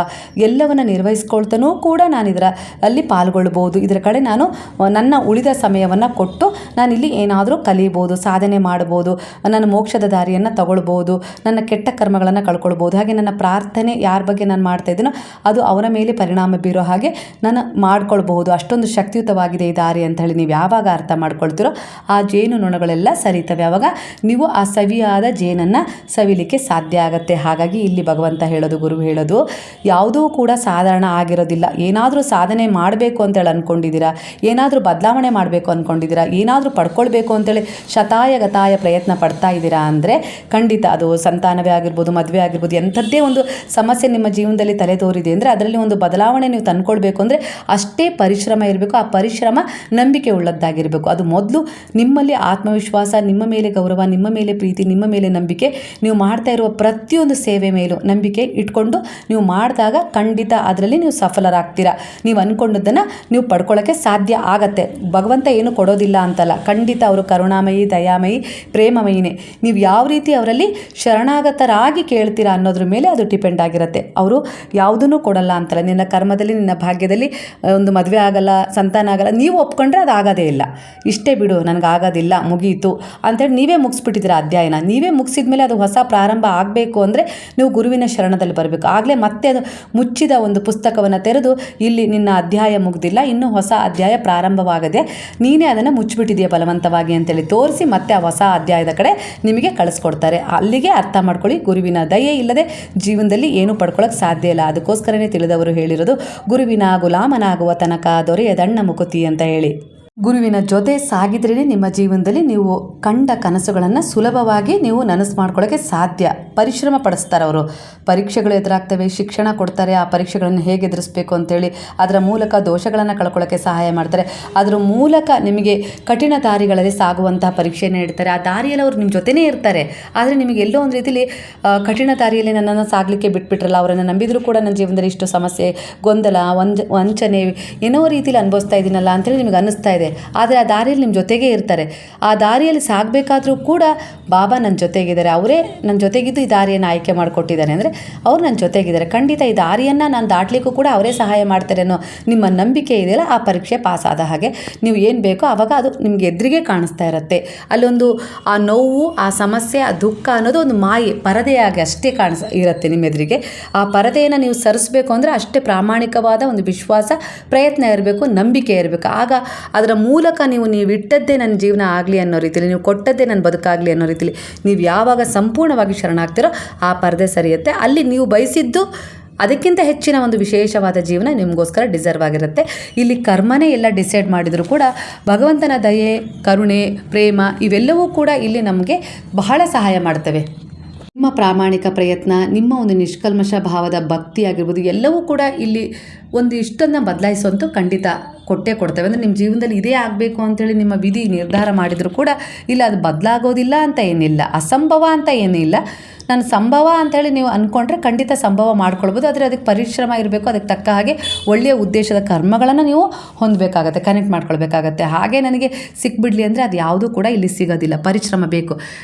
ಎಲ್ಲವನ್ನು ನಿರ್ವಹಿಸ್ಕೊಳ್ತಾನೂ ಕೂಡ ನಾನು ಅಲ್ಲಿ ಪಾಲ್ಗೊಳ್ಬೋದು. ಇದರ ಕಡೆ ನಾನು ನನ್ನ ಉಳಿದ ಸಮಯವನ್ನು ಕೊಟ್ಟು ನಾನಿಲ್ಲಿ ಏನಾದರೂ ಕಲಿಬೋದು, ಸಾಧನೆ ಮಾಡ್ಬೋದು, ನನ್ನ ಮೋಕ್ಷದ ದಾರಿಯನ್ನು ತಗೊಳ್ಬೋದು, ನನ್ನ ಕೆಟ್ಟ ಕರ್ಮಗಳನ್ನು ಕಳ್ಕೊಳ್ಬೋದು. ಹಾಗೆ ನನ್ನ ಪ್ರಾರ್ಥನೆ ಯಾರ ಬಗ್ಗೆ ನಾನು ಮಾಡ್ತಾ ಇದ್ದೀನೋ ಅದು ಅವರ ಮೇಲೆ ಪರಿಣಾಮ ಬೀರೋ ಹಾಗೆ ನಾನು ಮಾಡ್ಕೊಳ್ಬಹುದು. ಅಷ್ಟೊಂದು ಶಕ್ತಿಯುತವಾಗಿದೆ ಈ ದಾರಿ ಅಂತ ಹೇಳಿ ನೀವು ಯಾವಾಗ ಅರ್ಥ ಮಾಡ್ಕೊಳ್ತೀರೋ ಆ ಜೇನು ನೊಣಗಳೆಲ್ಲ ಸರಿತವೆ. ಆವಾಗ ನೀವು ಆ ಸವಿಯಾದ ಜೇನನ್ನು ಸವಿಲಿಕ್ಕೆ ಸಾಧ್ಯ ಆಗುತ್ತೆ. ಹಾಗಾಗಿ ಇಲ್ಲಿ ಭಗವಂತ ಹೇಳೋದು, ಗುರು ಹೇಳೋದು, ಯಾವುದೂ ಕೂಡ ಸಾಧಾರಣ ಆಗಿರೋದಿಲ್ಲ. ಏನಾದರೂ ಸಾಧನೆ ಮಾಡಬೇಕು ಅಂತೇಳಿ ಅಂದ್ಕೊಂಡಿದ್ದೀರಾ, ಏನಾದರೂ ಬದಲಾವಣೆ ಮಾಡಬೇಕು ಅಂದ್ಕೊಂಡಿದ್ದೀರಾ, ಏನಾದರೂ ಪಡ್ಕೊಳ್ಬೇಕು ಅಂತೇಳಿ ಶತಾಯಗತಾಯ ಪ್ರಯತ್ನ ಪಡ್ತಾ ಇದ್ದೀರಾ ಅಂದರೆ ಖಂಡಿತ ಅದು ಸಂತಾನವೇ ಆಗಿರ್ಬೋದು, ಮದುವೆ ಆಗಿರ್ಬೋದು, ಎಂಥದ್ದೇ ಒಂದು ಸಮಸ್ಯೆ ನಿಮ್ಮ ಜೀವನದಲ್ಲಿ ತಲೆ ತೋರಿದೆ ಅಂದರೆ ಅದರಲ್ಲಿ ಒಂದು ಬದಲಾವಣೆ ನೀವು ತಂದ್ಕೊಳ್ಬೇಕು ಅಂದರೆ ಅಷ್ಟೇ ಪರಿಶ್ರಮ ಇರಬೇಕು. ಆ ಪರಿಶ್ರಮ ನಂಬಿಕೆ ಉಳ್ಳದ್ದಾಗಿರಬೇಕು. ಅದು ಮೊದಲು ನಿಮ್ಮಲ್ಲಿ ಆತ್ಮವಿಶ್ವಾಸ, ನಿಮ್ಮ ಮೇಲೆ ಗೌರವ, ನಿಮ್ಮ ಮೇಲೆ ಪ್ರೀತಿ, ನಿಮ್ಮ ಮೇಲೆ ನಂಬಿಕೆ, ನೀವು ಮಾಡ್ತಾ ಇರುವ ಪ್ರತಿಯೊಂದು ಸೇವೆ ಮೇಲೂ ನಂಬಿಕೆ ಇಟ್ಕೊಂಡು ನೀವು ಮಾಡಿದಾಗ ಖಂಡಿತ ಅದರಲ್ಲಿ ನೀವು ಸಫಲರಾಗ್ತೀರಾ. ನೀವು ಅಂದ್ಕೊಂಡದ್ದನ್ನು ನೀವು ಪಡ್ಕೊಳ್ಳೋಕ್ಕೆ ಸಾಧ್ಯ ಆಗತ್ತೆ. ಭಗವಂತ ಏನು ಕೊಡೋದಿಲ್ಲ ಅಂತಲ್ಲ, ಖಂಡಿತ ಅವರು ಕರುಣಾಮಯಿ, ದಯಾಮಯಿ, ಪ್ರೇಮಮಯಿನೇ. ನೀವು ಯಾವ ರೀತಿ ಅವರಲ್ಲಿ ಶರಣಾಗತರಾಗಿ ಕೇಳ್ತೀರಾ ಅನ್ನೋದ್ರ ಮೇಲೆ ಅದು ಡಿಪೆಂಡ್ ಆಗಿರುತ್ತೆ. ಅವರು ಯಾವುದೂ ಕೊಡಲ್ಲ ಅಂತಲ್ಲ, ನಿನ್ನ ಕರ್ಮದಲ್ಲಿ ನಿನ್ನ ಭಾಗ್ಯದಲ್ಲಿ ಒಂದು ಮದುವೆ ಆಗಲ್ಲ, ಸಂತಾನ ಆಗಲ್ಲ, ನೀವು ಒಪ್ಕೊಂಡ್ರೆ ಅದು ಆಗೋದೇ ಇಲ್ಲ, ಇಷ್ಟೇ ಬಿಡು ನನಗಾಗೋದಿಲ್ಲ ಮುಗೀತು ಅಂತೇಳಿ ನೀವೇ ಮುಗಿಸ್ಬಿಟ್ಟಿದ್ದೀರ ಅಧ್ಯಾಯನ. ನೀವೇ ಮುಗಿಸಿದ ಮೇಲೆ ಅದು ಹೊಸ ಪ್ರಾರಂಭ ಆಗಬೇಕು ಅಂದರೆ ನೀವು ಗುರುವಿನ ಶರಣದಲ್ಲಿ ಬರಬೇಕು. ಆಗಲೇ ಮತ್ತೆ ಅದು ಮುಚ್ಚಿದ ಒಂದು ಪುಸ್ತಕವನ್ನು ತೆರೆದು ಇಲ್ಲಿ ನಿನ್ನ ಅಧ್ಯಾಯ ಮುಗ್ದಿಲ್ಲ, ಇನ್ನೂ ಹೊಸ ಅಧ್ಯಾಯ ಪ್ರಾರಂಭವಾಗದೆ, ನೀನೇ ಅದನ್ನು ಮುಚ್ಚಿಬಿಟ್ಟಿದೆಯಾ ಬಲವಂತವಾಗಿ ಅಂತೇಳಿ ತೋರಿಸಿ ಮತ್ತೆ ಆ ಹೊಸ ಅಧ್ಯಾಯದ ಕಡೆ ನಿಮಗೆ ಕಳಿಸ್ಕೊಡ್ತಾರೆ. ಅಲ್ಲಿಗೆ ಅರ್ಥ ಮಾಡ್ಕೊಳ್ಳಿ, ಗುರುವಿನ ದಯೆ ಇಲ್ಲದೆ ಜೀವನದಲ್ಲಿ ಏನೂ ಪಡ್ಕೊಳ್ಳೋಕೆ ಸಾಧ್ಯ ಇಲ್ಲ. ಅದಕ್ಕೋಸ್ಕರನೇ ತಿಳಿದವರು ಹೇಳಿರೋದು ಗುರುವಿನ ಗುಲಾಮನಾಗುವ ತನಕ ದೊರೆಯದಣ್ಣ ಮುಕುತಿ ಅಂತ ಹೇಳಿ. ಗುರುವಿನ ಜೊತೆ ಸಾಗಿದ್ರೇ ನಿಮ್ಮ ಜೀವನದಲ್ಲಿ ನೀವು ಕಂಡ ಕನಸುಗಳನ್ನು ಸುಲಭವಾಗಿ ನೀವು ನನಸು ಮಾಡ್ಕೊಳ್ಳೋಕ್ಕೆ ಸಾಧ್ಯ. ಪರಿಶ್ರಮ ಪಡಿಸ್ತಾರೆ ಅವರು, ಪರೀಕ್ಷೆಗಳು ಎದುರಾಗ್ತವೆ, ಶಿಕ್ಷಣ ಕೊಡ್ತಾರೆ, ಆ ಪರೀಕ್ಷೆಗಳನ್ನು ಹೇಗೆ ಎದುರಿಸಬೇಕು ಅಂತೇಳಿ ಅದರ ಮೂಲಕ ದೋಷಗಳನ್ನು ಕಳ್ಕೊಳ್ಳೋಕ್ಕೆ ಸಹಾಯ ಮಾಡ್ತಾರೆ. ಅದರ ಮೂಲಕ ನಿಮಗೆ ಕಠಿಣ ದಾರಿಗಳಲ್ಲಿ ಸಾಗುವಂತಹ ಪರೀಕ್ಷೆಯನ್ನು ಇಡ್ತಾರೆ. ಆ ದಾರಿಯಲ್ಲಿ ಅವರು ನಿಮ್ಮ ಜೊತೆನೇ ಇರ್ತಾರೆ. ಆದರೆ ನಿಮಗೆ ಎಲ್ಲೋ ಒಂದು ರೀತಿಯಲ್ಲಿ ಕಠಿಣ ದಾರಿಯಲ್ಲಿ ನನ್ನನ್ನು ಸಾಗಲಿಕ್ಕೆ ಬಿಟ್ಬಿಟ್ರಲ್ಲ, ಅವರನ್ನು ನಂಬಿದರೂ ಕೂಡ ನನ್ನ ಜೀವನದಲ್ಲಿ ಇಷ್ಟು ಸಮಸ್ಯೆ, ಗೊಂದಲ, ವಂಚನೆ ಏನೋ ರೀತಿಯಲ್ಲಿ ಅನುಭವಿಸ್ತಾ ಇದ್ದೀನಲ್ಲ ಅಂತೇಳಿ ನಿಮಗೆ ಅನ್ನಿಸ್ತಾ ಇದೆ. ಆದರೆ ಆ ದಾರಿಯಲ್ಲಿ ನಿಮ್ಮ ಜೊತೆಗೇ ಇರ್ತಾರೆ. ಆ ದಾರಿಯಲ್ಲಿ ಸಾಗಬೇಕಾದ್ರೂ ಕೂಡ ಬಾಬಾ ನನ್ನ ಜೊತೆಗಿದ್ದಾರೆ, ಅವರೇ ನನ್ನ ಜೊತೆಗಿದ್ದು ಈ ದಾರಿಯನ್ನು ಆಯ್ಕೆ ಮಾಡಿಕೊಟ್ಟಿದ್ದಾರೆ ಅಂದರೆ ಅವ್ರು ನನ್ನ ಜೊತೆಗಿದ್ದಾರೆ. ಖಂಡಿತ ಈ ದಾರಿಯನ್ನು ನಾನು ದಾಟಲಿಕ್ಕೂ ಕೂಡ ಅವರೇ ಸಹಾಯ ಮಾಡ್ತಾರೆ ಅನ್ನೋ ನಿಮ್ಮ ನಂಬಿಕೆ ಇದೆಯಲ್ಲ, ಆ ಪರೀಕ್ಷೆ ಪಾಸ್ ಆದ ಹಾಗೆ ನೀವು ಏನು ಬೇಕೋ ಆವಾಗ ಅದು ನಿಮಗೆ ಎದುರಿಗೆ ಕಾಣಿಸ್ತಾ ಇರುತ್ತೆ. ಅಲ್ಲೊಂದು ಆ ನೋವು, ಆ ಸಮಸ್ಯೆ, ಆ ದುಃಖ ಅನ್ನೋದು ಒಂದು ಮಾಯೆ, ಪರದೆಯಾಗಿ ಅಷ್ಟೇ ಇರುತ್ತೆ ನಿಮ್ಮ ಎದುರಿಗೆ. ಆ ಪರದೆಯನ್ನು ನೀವು ಸರಿಸಬೇಕು ಅಂದರೆ ಅಷ್ಟೇ ಪ್ರಾಮಾಣಿಕವಾದ ಒಂದು ವಿಶ್ವಾಸ, ಪ್ರಯತ್ನ ಇರಬೇಕು, ನಂಬಿಕೆ ಇರಬೇಕು. ಆಗ ಅದರ ಮೂಲಕ ನೀವು ಇಟ್ಟದ್ದೇ ನನ್ನ ಜೀವನ ಆಗಲಿ ಅನ್ನೋ ರೀತಿಯಲ್ಲಿ, ನೀವು ಕೊಟ್ಟದ್ದೇ ನನ್ನ ಬದುಕಾಗಲಿ ಅನ್ನೋ ರೀತಿಯಲ್ಲಿ ನೀವು ಯಾವಾಗ ಸಂಪೂರ್ಣವಾಗಿ ಶರಣಾಗ್ತಿರೋ ಆ ಪರದೆ ಸರಿಯುತ್ತೆ. ಅಲ್ಲಿ ನೀವು ಬಯಸಿದ್ದು ಅದಕ್ಕಿಂತ ಹೆಚ್ಚಿನ ಒಂದು ವಿಶೇಷವಾದ ಜೀವನ ನಿಮಗೋಸ್ಕರ ಡಿಸರ್ವ್ ಆಗಿರುತ್ತೆ. ಇಲ್ಲಿ ಕರ್ಮನೇ ಎಲ್ಲ ಡಿಸೈಡ್ ಮಾಡಿದರೂ ಕೂಡ ಭಗವಂತನ ದಯೆ, ಕರುಣೆ, ಪ್ರೇಮ ಇವೆಲ್ಲವೂ ಕೂಡ ಇಲ್ಲಿ ನಮಗೆ ಬಹಳ ಸಹಾಯ ಮಾಡ್ತವೆ. ನಿಮ್ಮ ಪ್ರಾಮಾಣಿಕ ಪ್ರಯತ್ನ, ನಿಮ್ಮ ಒಂದು ನಿಷ್ಕಲ್ಮಶ ಭಾವದ ಭಕ್ತಿ ಆಗಿರ್ಬೋದು, ಎಲ್ಲವೂ ಕೂಡ ಇಲ್ಲಿ ಒಂದು ಇಷ್ಟನ್ನು ಬದಲಾಯಿಸುವಂತೂ ಖಂಡಿತ ಕೊಟ್ಟೇ ಕೊಡ್ತೇವೆ. ಅಂದರೆ ನಿಮ್ಮ ಜೀವನದಲ್ಲಿ ಇದೇ ಆಗಬೇಕು ಅಂತೇಳಿ ನಿಮ್ಮ ವಿಧಿ ನಿರ್ಧಾರ ಮಾಡಿದರೂ ಕೂಡ ಇಲ್ಲ, ಅದು ಬದಲಾಗೋದಿಲ್ಲ ಅಂತ ಏನಿಲ್ಲ, ಅಸಂಭವ ಅಂತ ಏನಿಲ್ಲ. ನಾನು ಸಂಭವ ಅಂಥೇಳಿ ನೀವು ಅಂದ್ಕೊಂಡ್ರೆ ಖಂಡಿತ ಸಂಭವ ಮಾಡ್ಕೊಳ್ಬೋದು. ಆದರೆ ಅದಕ್ಕೆ ಪರಿಶ್ರಮ ಇರಬೇಕು, ಅದಕ್ಕೆ ತಕ್ಕ ಹಾಗೆ ಒಳ್ಳೆಯ ಉದ್ದೇಶದ ಕರ್ಮಗಳನ್ನು ನೀವು ಹೊಂದಬೇಕಾಗತ್ತೆ, ಕನೆಕ್ಟ್ ಮಾಡ್ಕೊಳ್ಬೇಕಾಗತ್ತೆ. ಹಾಗೆ ನನಗೆ ಸಿಕ್ಬಿಡಲಿ ಅಂದರೆ ಅದು ಯಾವುದೂ ಕೂಡ ಇಲ್ಲಿ ಸಿಗೋದಿಲ್ಲ, ಪರಿಶ್ರಮ ಬೇಕು.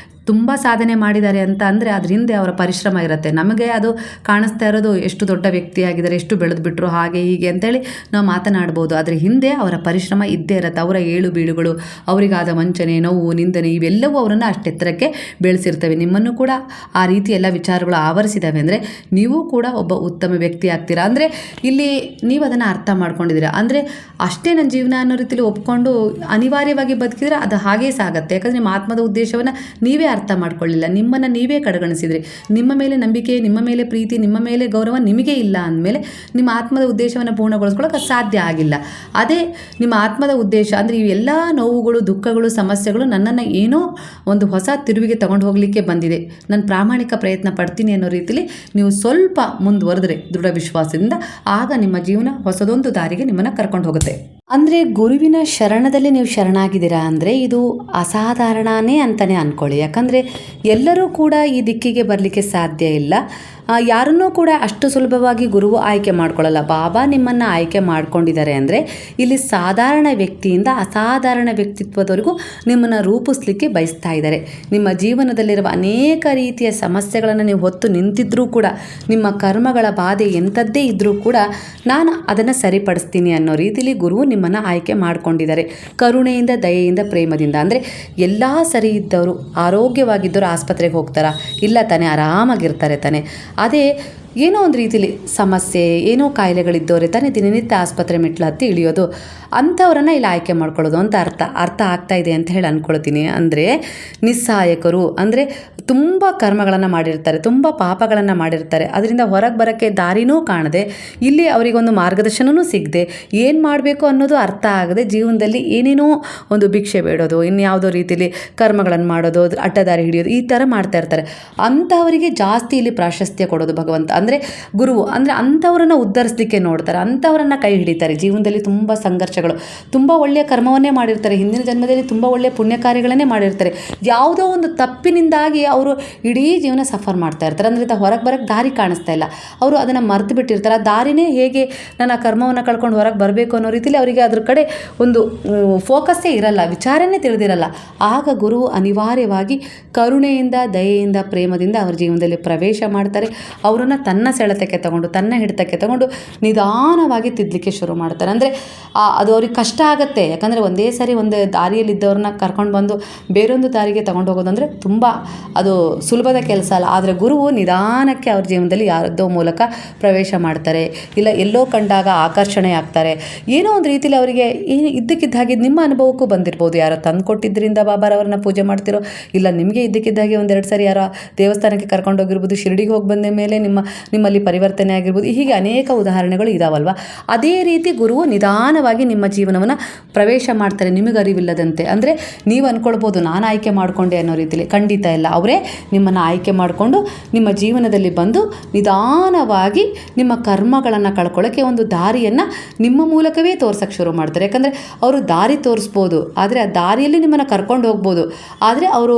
ತುಂಬ ಸಾಧನೆ ಮಾಡಿದ್ದಾರೆ ಅಂತ ಅಂದರೆ ಅದ್ರ ಹಿಂದೆ ಅವರ ಪರಿಶ್ರಮ ಇರುತ್ತೆ. ನಮಗೆ ಅದು ಕಾಣಿಸ್ತಾ ಇರೋದು ಎಷ್ಟು ದೊಡ್ಡ ವ್ಯಕ್ತಿಯಾಗಿದ್ದಾರೆ, ಎಷ್ಟು ಬೆಳೆದು ಬಿಟ್ಟರು, ಹಾಗೆ ಹೀಗೆ ಅಂತೇಳಿ ನಾವು ಮಾತನಾಡ್ಬೋದು. ಆದರೆ ಹಿಂದೆ ಅವರ ಪರಿಶ್ರಮ ಇದ್ದೇ ಇರುತ್ತೆ. ಅವರ ಏಳು ಬೀಳುಗಳು, ಅವರಿಗಾದ ವಂಚನೆ, ನೋವು, ನಿಂದನೆ ಇವೆಲ್ಲವೂ ಅವರನ್ನು ಅಷ್ಟೆತ್ತರಕ್ಕೆ ಬೆಳೆಸಿರ್ತವೆ. ನಿಮ್ಮನ್ನು ಕೂಡ ಆ ರೀತಿ ಎಲ್ಲ ವಿಚಾರಗಳು ಆವರಿಸಿದ್ದಾವೆ ಅಂದರೆ ನೀವು ಕೂಡ ಒಬ್ಬ ಉತ್ತಮ ವ್ಯಕ್ತಿ ಆಗ್ತೀರಾ. ಅಂದರೆ ಇಲ್ಲಿ ನೀವು ಅದನ್ನು ಅರ್ಥ ಮಾಡ್ಕೊಂಡಿದ್ದೀರಾ ಅಂದರೆ ಅಷ್ಟೇ ನನ್ನ ಜೀವನ ಅನ್ನೋ ರೀತಿಯಲ್ಲಿ ಒಪ್ಕೊಂಡು ಅನಿವಾರ್ಯವಾಗಿ ಬದುಕಿದ್ರೆ ಅದು ಹಾಗೇ ಸಾಗುತ್ತೆ. ಯಾಕಂದರೆ ನಿಮ್ಮ ಆತ್ಮದ ಉದ್ದೇಶವನ್ನು ನೀವೇ ಅರ್ಥ ಮಾಡ್ಕೊಳ್ಳಿಲ್ಲ, ನಿಮ್ಮನ್ನು ನೀವೇ ಕಡೆಗಣಿಸಿದ್ರಿ. ನಿಮ್ಮ ಮೇಲೆ ನಂಬಿಕೆ, ನಿಮ್ಮ ಮೇಲೆ ಪ್ರೀತಿ, ನಿಮ್ಮ ಮೇಲೆ ಗೌರವ ನಿಮಗೆ ಇಲ್ಲ ಅಂದಮೇಲೆ ನಿಮ್ಮ ಆತ್ಮದ ಉದ್ದೇಶವನ್ನು ಪೂರ್ಣಗೊಳಿಸ್ಕೊಳ್ಳೋಕೆ ಸಾಧ್ಯ ಆಗಿಲ್ಲ. ಅದೇ ನಿಮ್ಮ ಆತ್ಮದ ಉದ್ದೇಶ ಅಂದರೆ ಇವೆಲ್ಲ ನೋವುಗಳು, ದುಃಖಗಳು, ಸಮಸ್ಯೆಗಳು ನನ್ನನ್ನು ಏನೋ ಒಂದು ಹೊಸ ತಿರುವಿಗೆ ತಗೊಂಡು ಹೋಗಲಿಕ್ಕೆ ಬಂದಿದೆ, ನಾನು ಪ್ರಾಮಾಣಿಕ ಪ್ರಯತ್ನ ಪಡ್ತೀನಿ ಅನ್ನೋ ರೀತಿಯಲ್ಲಿ ನೀವು ಸ್ವಲ್ಪ ಮುಂದುವರೆದ್ರೆ ದೃಢ ವಿಶ್ವಾಸದಿಂದ, ಆಗ ನಿಮ್ಮ ಜೀವನ ಹೊಸದೊಂದು ದಾರಿಗೆ ನಿಮ್ಮನ್ನು ಕರ್ಕೊಂಡು ಹೋಗುತ್ತೆ. ಅಂದರೆ ಗುರುವಿನ ಶರಣದಲ್ಲಿ ನೀವು ಶರಣಾಗಿದ್ದೀರಾ ಅಂದರೆ ಇದು ಅಸಾಧಾರಣನೇ ಅಂತಲೇ ಅಂದ್ಕೊಳ್ಳಿ. ಯಾಕಂದರೆ ಎಲ್ಲರೂ ಕೂಡ ಈ ದಿಕ್ಕಿಗೆ ಬರಲಿಕ್ಕೆ ಸಾಧ್ಯ ಇಲ್ಲ. ಯಾರನ್ನೂ ಕೂಡ ಅಷ್ಟು ಸುಲಭವಾಗಿ ಗುರುವು ಆಯ್ಕೆ ಮಾಡ್ಕೊಳ್ಳಲ್ಲ. ಬಾಬಾ ನಿಮ್ಮನ್ನು ಆಯ್ಕೆ ಮಾಡ್ಕೊಂಡಿದ್ದಾರೆ ಅಂದರೆ ಇಲ್ಲಿ ಸಾಧಾರಣ ವ್ಯಕ್ತಿಯಿಂದ ಅಸಾಧಾರಣ ವ್ಯಕ್ತಿತ್ವದವರೆಗೂ ನಿಮ್ಮನ್ನು ರೂಪಿಸ್ಲಿಕ್ಕೆ ಬಯಸ್ತಾ ಇದ್ದಾರೆ. ನಿಮ್ಮ ಜೀವನದಲ್ಲಿರುವ ಅನೇಕ ರೀತಿಯ ಸಮಸ್ಯೆಗಳನ್ನು ನೀವು ಹೊತ್ತು ನಿಂತಿದ್ರೂ ಕೂಡ, ನಿಮ್ಮ ಕರ್ಮಗಳ ಬಾಧೆ ಎಂಥದ್ದೇ ಇದ್ದರೂ ಕೂಡ ನಾನು ಅದನ್ನು ಸರಿಪಡಿಸ್ತೀನಿ ಅನ್ನೋ ರೀತಿಯಲ್ಲಿ ಗುರುವು ನಿಮ್ಮನ್ನು ಆಯ್ಕೆ ಮಾಡ್ಕೊಂಡಿದ್ದಾರೆ. ಕರುಣೆಯಿಂದ, ದಯೆಯಿಂದ, ಪ್ರೇಮದಿಂದ. ಅಂದರೆ ಎಲ್ಲ ಸರಿ ಇದ್ದವರು, ಆರೋಗ್ಯವಾಗಿದ್ದವರು ಆಸ್ಪತ್ರೆಗೆ ಹೋಗ್ತಾರಾ? ಇಲ್ಲ ತಾನೇ, ಆರಾಮಾಗಿರ್ತಾರೆ ತಾನೆ. ಅದೇ ಏನೋ ಒಂದು ರೀತಿಲಿ ಸಮಸ್ಯೆ, ಏನೋ ಕಾಯಿಲೆಗಳಿದ್ದವರೆ ತಾನೇ ದಿನನಿತ್ಯ ಆಸ್ಪತ್ರೆ ಮೆಟ್ಲು ಹತ್ತಿ ಇಳಿಯೋದು. ಅಂಥವ್ರನ್ನು ಇಲ್ಲಿ ಆಯ್ಕೆ ಮಾಡ್ಕೊಳ್ಳೋದು ಅಂತ ಅರ್ಥ ಆಗ್ತಾ ಇದೆ ಅಂತ ಹೇಳಿ ಅಂದ್ಕೊಳ್ತೀನಿ. ಅಂದರೆ ನಿಸ್ಸಹಾಯಕರು ಅಂದರೆ ತುಂಬ ಕರ್ಮಗಳನ್ನು ಮಾಡಿರ್ತಾರೆ, ತುಂಬ ಪಾಪಗಳನ್ನು ಮಾಡಿರ್ತಾರೆ, ಅದರಿಂದ ಹೊರಗೆ ಬರೋಕ್ಕೆ ದಾರಿನೂ ಕಾಣದೆ, ಇಲ್ಲಿ ಅವರಿಗೊಂದು ಮಾರ್ಗದರ್ಶನವೂ ಸಿಗದೆ, ಏನು ಮಾಡಬೇಕು ಅನ್ನೋದು ಅರ್ಥ ಆಗದೆ ಜೀವನದಲ್ಲಿ ಏನೇನೋ ಒಂದು ಭಿಕ್ಷೆ ಬೇಡೋದು, ಇನ್ಯಾವುದೋ ರೀತಿಯಲ್ಲಿ ಕರ್ಮಗಳನ್ನು ಮಾಡೋದು, ಅಡ್ಡದಾರಿ ಹಿಡಿಯೋದು, ಈ ಥರ ಮಾಡ್ತಾ ಇರ್ತಾರೆ. ಅಂಥವರಿಗೆ ಜಾಸ್ತಿ ಇಲ್ಲಿ ಪ್ರಾಶಸ್ತ್ಯ ಕೊಡೋದು ಭಗವಂತ. ಅಂದರೆ ಗುರುವು ಅಂದರೆ ಅಂಥವರನ್ನು ಉದ್ಧರಿಸಲಿಕ್ಕೆ ನೋಡ್ತಾರೆ, ಅಂಥವರನ್ನು ಕೈ ಹಿಡಿತಾರೆ. ಜೀವನದಲ್ಲಿ ತುಂಬ ಸಂಘರ್ಷಗಳು, ತುಂಬ ಒಳ್ಳೆಯ ಕರ್ಮವನ್ನೇ ಮಾಡಿರ್ತಾರೆ, ಹಿಂದಿನ ಜನ್ಮದಲ್ಲಿ ತುಂಬ ಒಳ್ಳೆಯ ಪುಣ್ಯ ಕಾರ್ಯಗಳನ್ನೇ ಮಾಡಿರ್ತಾರೆ. ಯಾವುದೋ ಒಂದು ತಪ್ಪಿನಿಂದಾಗಿ ಅವರು ಇಡೀ ಜೀವನ ಸಫರ್ ಮಾಡ್ತಾ ಇರ್ತಾರೆ. ಅಂದರೆ ಹೊರಗೆ ಬರೋಕ್ಕೆ ದಾರಿ ಕಾಣಿಸ್ತಾ ಇಲ್ಲ, ಅವರು ಅದನ್ನು ಮರೆತು ಬಿಟ್ಟಿರ್ತಾರೆ. ಆ ದಾರಿನೇ ಹೇಗೆ ನಾನು ಆ ಕರ್ಮವನ್ನು ಕಳ್ಕೊಂಡು ಹೊರಗೆ ಬರಬೇಕು ಅನ್ನೋ ರೀತಿಯಲ್ಲಿ ಅವರಿಗೆ ಅದ್ರ ಕಡೆ ಒಂದು ಫೋಕಸ್ಸೇ ಇರಲ್ಲ, ವಿಚಾರನೇ ತಿಳಿದಿರಲ್ಲ. ಆಗ ಗುರು ಅನಿವಾರ್ಯವಾಗಿ ಕರುಣೆಯಿಂದ, ದಯೆಯಿಂದ, ಪ್ರೇಮದಿಂದ ಅವ್ರ ಜೀವನದಲ್ಲಿ ಪ್ರವೇಶ ಮಾಡ್ತಾರೆ. ಅವರನ್ನು ತನ್ನ ಸೆಳೆತಕ್ಕೆ ತಗೊಂಡು, ತನ್ನ ಹಿಡಿತಕ್ಕೆ ತಗೊಂಡು ನಿಧಾನವಾಗಿ ತಿದ್ದಲಿಕ್ಕೆ ಶುರು ಮಾಡ್ತಾರೆ. ಅಂದರೆ ಅದು ಅವ್ರಿಗೆ ಕಷ್ಟ ಆಗುತ್ತೆ, ಯಾಕಂದರೆ ಒಂದೇ ಸಾರಿ ಒಂದು ದಾರಿಯಲ್ಲಿದ್ದವ್ರನ್ನ ಕರ್ಕೊಂಡು ಬಂದು ಬೇರೊಂದು ದಾರಿಗೆ ತಗೊಂಡು ಹೋಗೋದಂದರೆ ತುಂಬ ಅದು ಸುಲಭದ ಕೆಲಸ ಅಲ್ಲ. ಆದರೆ ಗುರುವು ನಿಧಾನಕ್ಕೆ ಅವ್ರ ಜೀವನದಲ್ಲಿ ಯಾರದ್ದೋ ಮೂಲಕ ಪ್ರವೇಶ ಮಾಡ್ತಾರೆ, ಇಲ್ಲ ಎಲ್ಲೋ ಕಂಡಾಗ ಆಕರ್ಷಣೆ ಆಗ್ತಾರೆ. ಏನೋ ಒಂದು ರೀತಿಯಲ್ಲಿ ಅವರಿಗೆ ಏನು ಇದ್ದಕ್ಕಿದ್ದ ಹಾಗೆ ನಿಮ್ಮ ಅನುಭವಕ್ಕೂ ಬಂದಿರ್ಬೋದು. ಯಾರೋ ತಂದು ಕೊಟ್ಟಿದ್ದರಿಂದ ಬಾಬಾರವ್ರನ್ನ ಪೂಜೆ ಮಾಡ್ತಿರೋ, ಇಲ್ಲ ನಿಮಗೆ ಇದ್ದಕ್ಕಿದ್ದಾಗೆ ಒಂದೆರಡು ಸಾರಿ ಯಾರೋ ದೇವಸ್ಥಾನಕ್ಕೆ ಕರ್ಕೊಂಡೋಗಿರ್ಬೋದು, ಶಿರಡಿಗೆ ಹೋಗಿ ಬಂದ ಮೇಲೆ ನಿಮ್ಮಲ್ಲಿ ಪರಿವರ್ತನೆ ಆಗಿರ್ಬೋದು. ಹೀಗೆ ಅನೇಕ ಉದಾಹರಣೆಗಳು ಇದಾವಲ್ವ. ಅದೇ ರೀತಿ ಗುರುವು ನಿಧಾನವಾಗಿ ನಿಮ್ಮ ಜೀವನವನ್ನು ಪ್ರವೇಶ ಮಾಡ್ತಾರೆ, ನಿಮಗೆ ಅರಿವಿಲ್ಲದಂತೆ. ಅಂದರೆ ನೀವು ಅಂದ್ಕೊಳ್ಬೋದು ನಾನು ಆಯ್ಕೆ ಮಾಡಿಕೊಂಡೆ ಅನ್ನೋ ರೀತಿಯಲ್ಲಿ, ಖಂಡಿತ ಇಲ್ಲ. ಅವರೇ ನಿಮ್ಮನ್ನು ಆಯ್ಕೆ ಮಾಡಿಕೊಂಡು ನಿಮ್ಮ ಜೀವನದಲ್ಲಿ ಬಂದು ನಿಧಾನವಾಗಿ ನಿಮ್ಮ ಕರ್ಮಗಳನ್ನು ಕಳ್ಕೊಳ್ಳೋಕ್ಕೆ ಒಂದು ದಾರಿಯನ್ನು ನಿಮ್ಮ ಮೂಲಕವೇ ತೋರ್ಸೋಕ್ಕೆ ಶುರು ಮಾಡ್ತಾರೆ. ಯಾಕಂದರೆ ಅವರು ದಾರಿ ತೋರಿಸ್ಬೋದು, ಆದರೆ ಆ ದಾರಿಯಲ್ಲಿ ನಿಮ್ಮನ್ನು ಕರ್ಕೊಂಡು ಹೋಗ್ಬೋದು. ಆದರೆ ಅವರು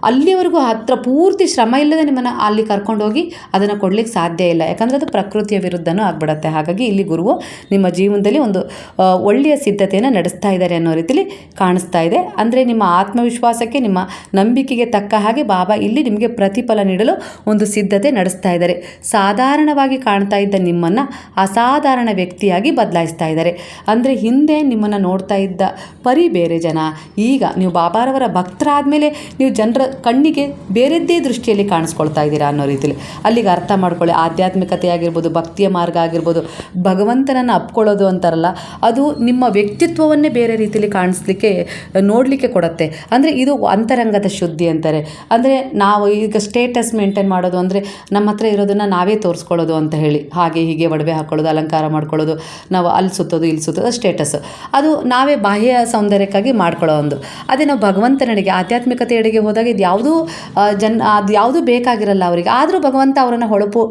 ಅಲ್ಲಿವರೆಗೂ ಹತ್ರ ಪೂರ್ತಿ ಶ್ರಮ ಇಲ್ಲದೆ ನಿಮ್ಮನ್ನು ಅಲ್ಲಿ ಕರ್ಕೊಂಡೋಗಿ ಅದನ್ನು ಕೊಡಲಿಕ್ಕೆ ಸಾಧ್ಯ ಇಲ್ಲ, ಯಾಕಂದರೆ ಅದು ಪ್ರಕೃತಿಯ ವಿರುದ್ಧನೂ ಆಗಿಬಿಡುತ್ತೆ. ಹಾಗಾಗಿ ಇಲ್ಲಿ ಗುರುವು ನಿಮ್ಮ ಜೀವನದಲ್ಲಿ ಒಂದು ಒಳ್ಳೆಯ ಸಿದ್ಧತೆಯನ್ನು ನಡೆಸ್ತಾ ಇದ್ದಾರೆ ಅನ್ನೋ ರೀತಿಯಲ್ಲಿ ಕಾಣಿಸ್ತಾ ಇದೆ. ಅಂದರೆ ನಿಮ್ಮ ಆತ್ಮವಿಶ್ವಾಸಕ್ಕೆ, ನಿಮ್ಮ ನಂಬಿಕೆಗೆ ತಕ್ಕ ಹಾಗೆ ಬಾಬಾ ಇಲ್ಲಿ ನಿಮಗೆ ಪ್ರತಿಫಲ ನೀಡಲು ಒಂದು ಸಿದ್ಧತೆ ನಡೆಸ್ತಾ ಇದ್ದಾರೆ. ಸಾಧಾರಣವಾಗಿ ಕಾಣ್ತಾ ಇದ್ದ ನಿಮ್ಮನ್ನು ಅಸಾಧಾರಣ ವ್ಯಕ್ತಿಯಾಗಿ ಬದಲಾಯಿಸ್ತಾ ಇದ್ದಾರೆ. ಅಂದರೆ ಹಿಂದೆ ನಿಮ್ಮನ್ನು ನೋಡ್ತಾ ಇದ್ದ ಬೇರೆ ಜನ, ಈಗ ನೀವು ಬಾಬಾರವರ ಭಕ್ತರಾದ ಮೇಲೆ ನೀವು ಜನರ ಕಣ್ಣಿಗೆ ಬೇರೆದ್ದೇ ದೃಷ್ಟಿಯಲ್ಲಿ ಕಾಣಿಸ್ಕೊಳ್ತಾ ಇದ್ದೀರಾ ಅನ್ನೋ ರೀತಿಯಲ್ಲಿ ಅಲ್ಲಿಗೆ ಅರ್ಥ ಮಾಡ್ಕೊಳ್ಳಿ. ಆಧ್ಯಾತ್ಮಿಕತೆ ಆಗಿರ್ಬೋದು, ಭಕ್ತಿಯ ಮಾರ್ಗ ಆಗಿರ್ಬೋದು, ಭಗವಂತನನ್ನು ಅಪ್ಕೊಳ್ಳೋದು ಅಂತಾರಲ್ಲ, ಅದು ನಿಮ್ಮ ವ್ಯಕ್ತಿತ್ವವನ್ನೇ ಬೇರೆ ರೀತಿಯಲ್ಲಿ ಕಾಣಿಸ್ಲಿಕ್ಕೆ ನೋಡಲಿಕ್ಕೆ ಕೊಡುತ್ತೆ. ಅಂದರೆ ಇದು ಅಂತರಂಗದ ಶುದ್ಧಿ ಅಂತಾರೆ. ಅಂದರೆ ನಾವು ಈಗ ಸ್ಟೇಟಸ್ ಮೇಂಟೈನ್ ಮಾಡೋದು ಅಂದರೆ ನಮ್ಮ ಹತ್ರ ಇರೋದನ್ನು ನಾವೇ ತೋರಿಸ್ಕೊಳ್ಳೋದು ಅಂತ ಹೇಳಿ, ಹಾಗೆ ಹೀಗೆ ಒಡವೆ ಹಾಕ್ಕೊಳ್ಳೋದು, ಅಲಂಕಾರ ಮಾಡ್ಕೊಳ್ಳೋದು, ನಾವು ಅಲ್ಲಿ ಸುತ್ತೋದು ಇಲ್ಲಿ ಸುತ್ತೋದು ಸ್ಟೇಟಸ್, ಅದು ನಾವೇ ಬಾಹ್ಯ ಸೌಂದರ್ಯಕ್ಕಾಗಿ ಮಾಡ್ಕೊಳ್ಳೋ ಒಂದು. ಅದೇ ನಾವು ಭಗವಂತನೆಡೆಗೆ, ಆಧ್ಯಾತ್ಮಿಕತೆಯೆಡೆಗೆ ಹೋದಾಗ ಇದು ಯಾವುದೂ ಅದು ಯಾವುದೂ ಬೇಕಾಗಿರಲ್ಲ ಅವರಿಗೆ. ಆದರೂ ಭಗವಂತ ಅವರನ್ನು ಹೊಳಪು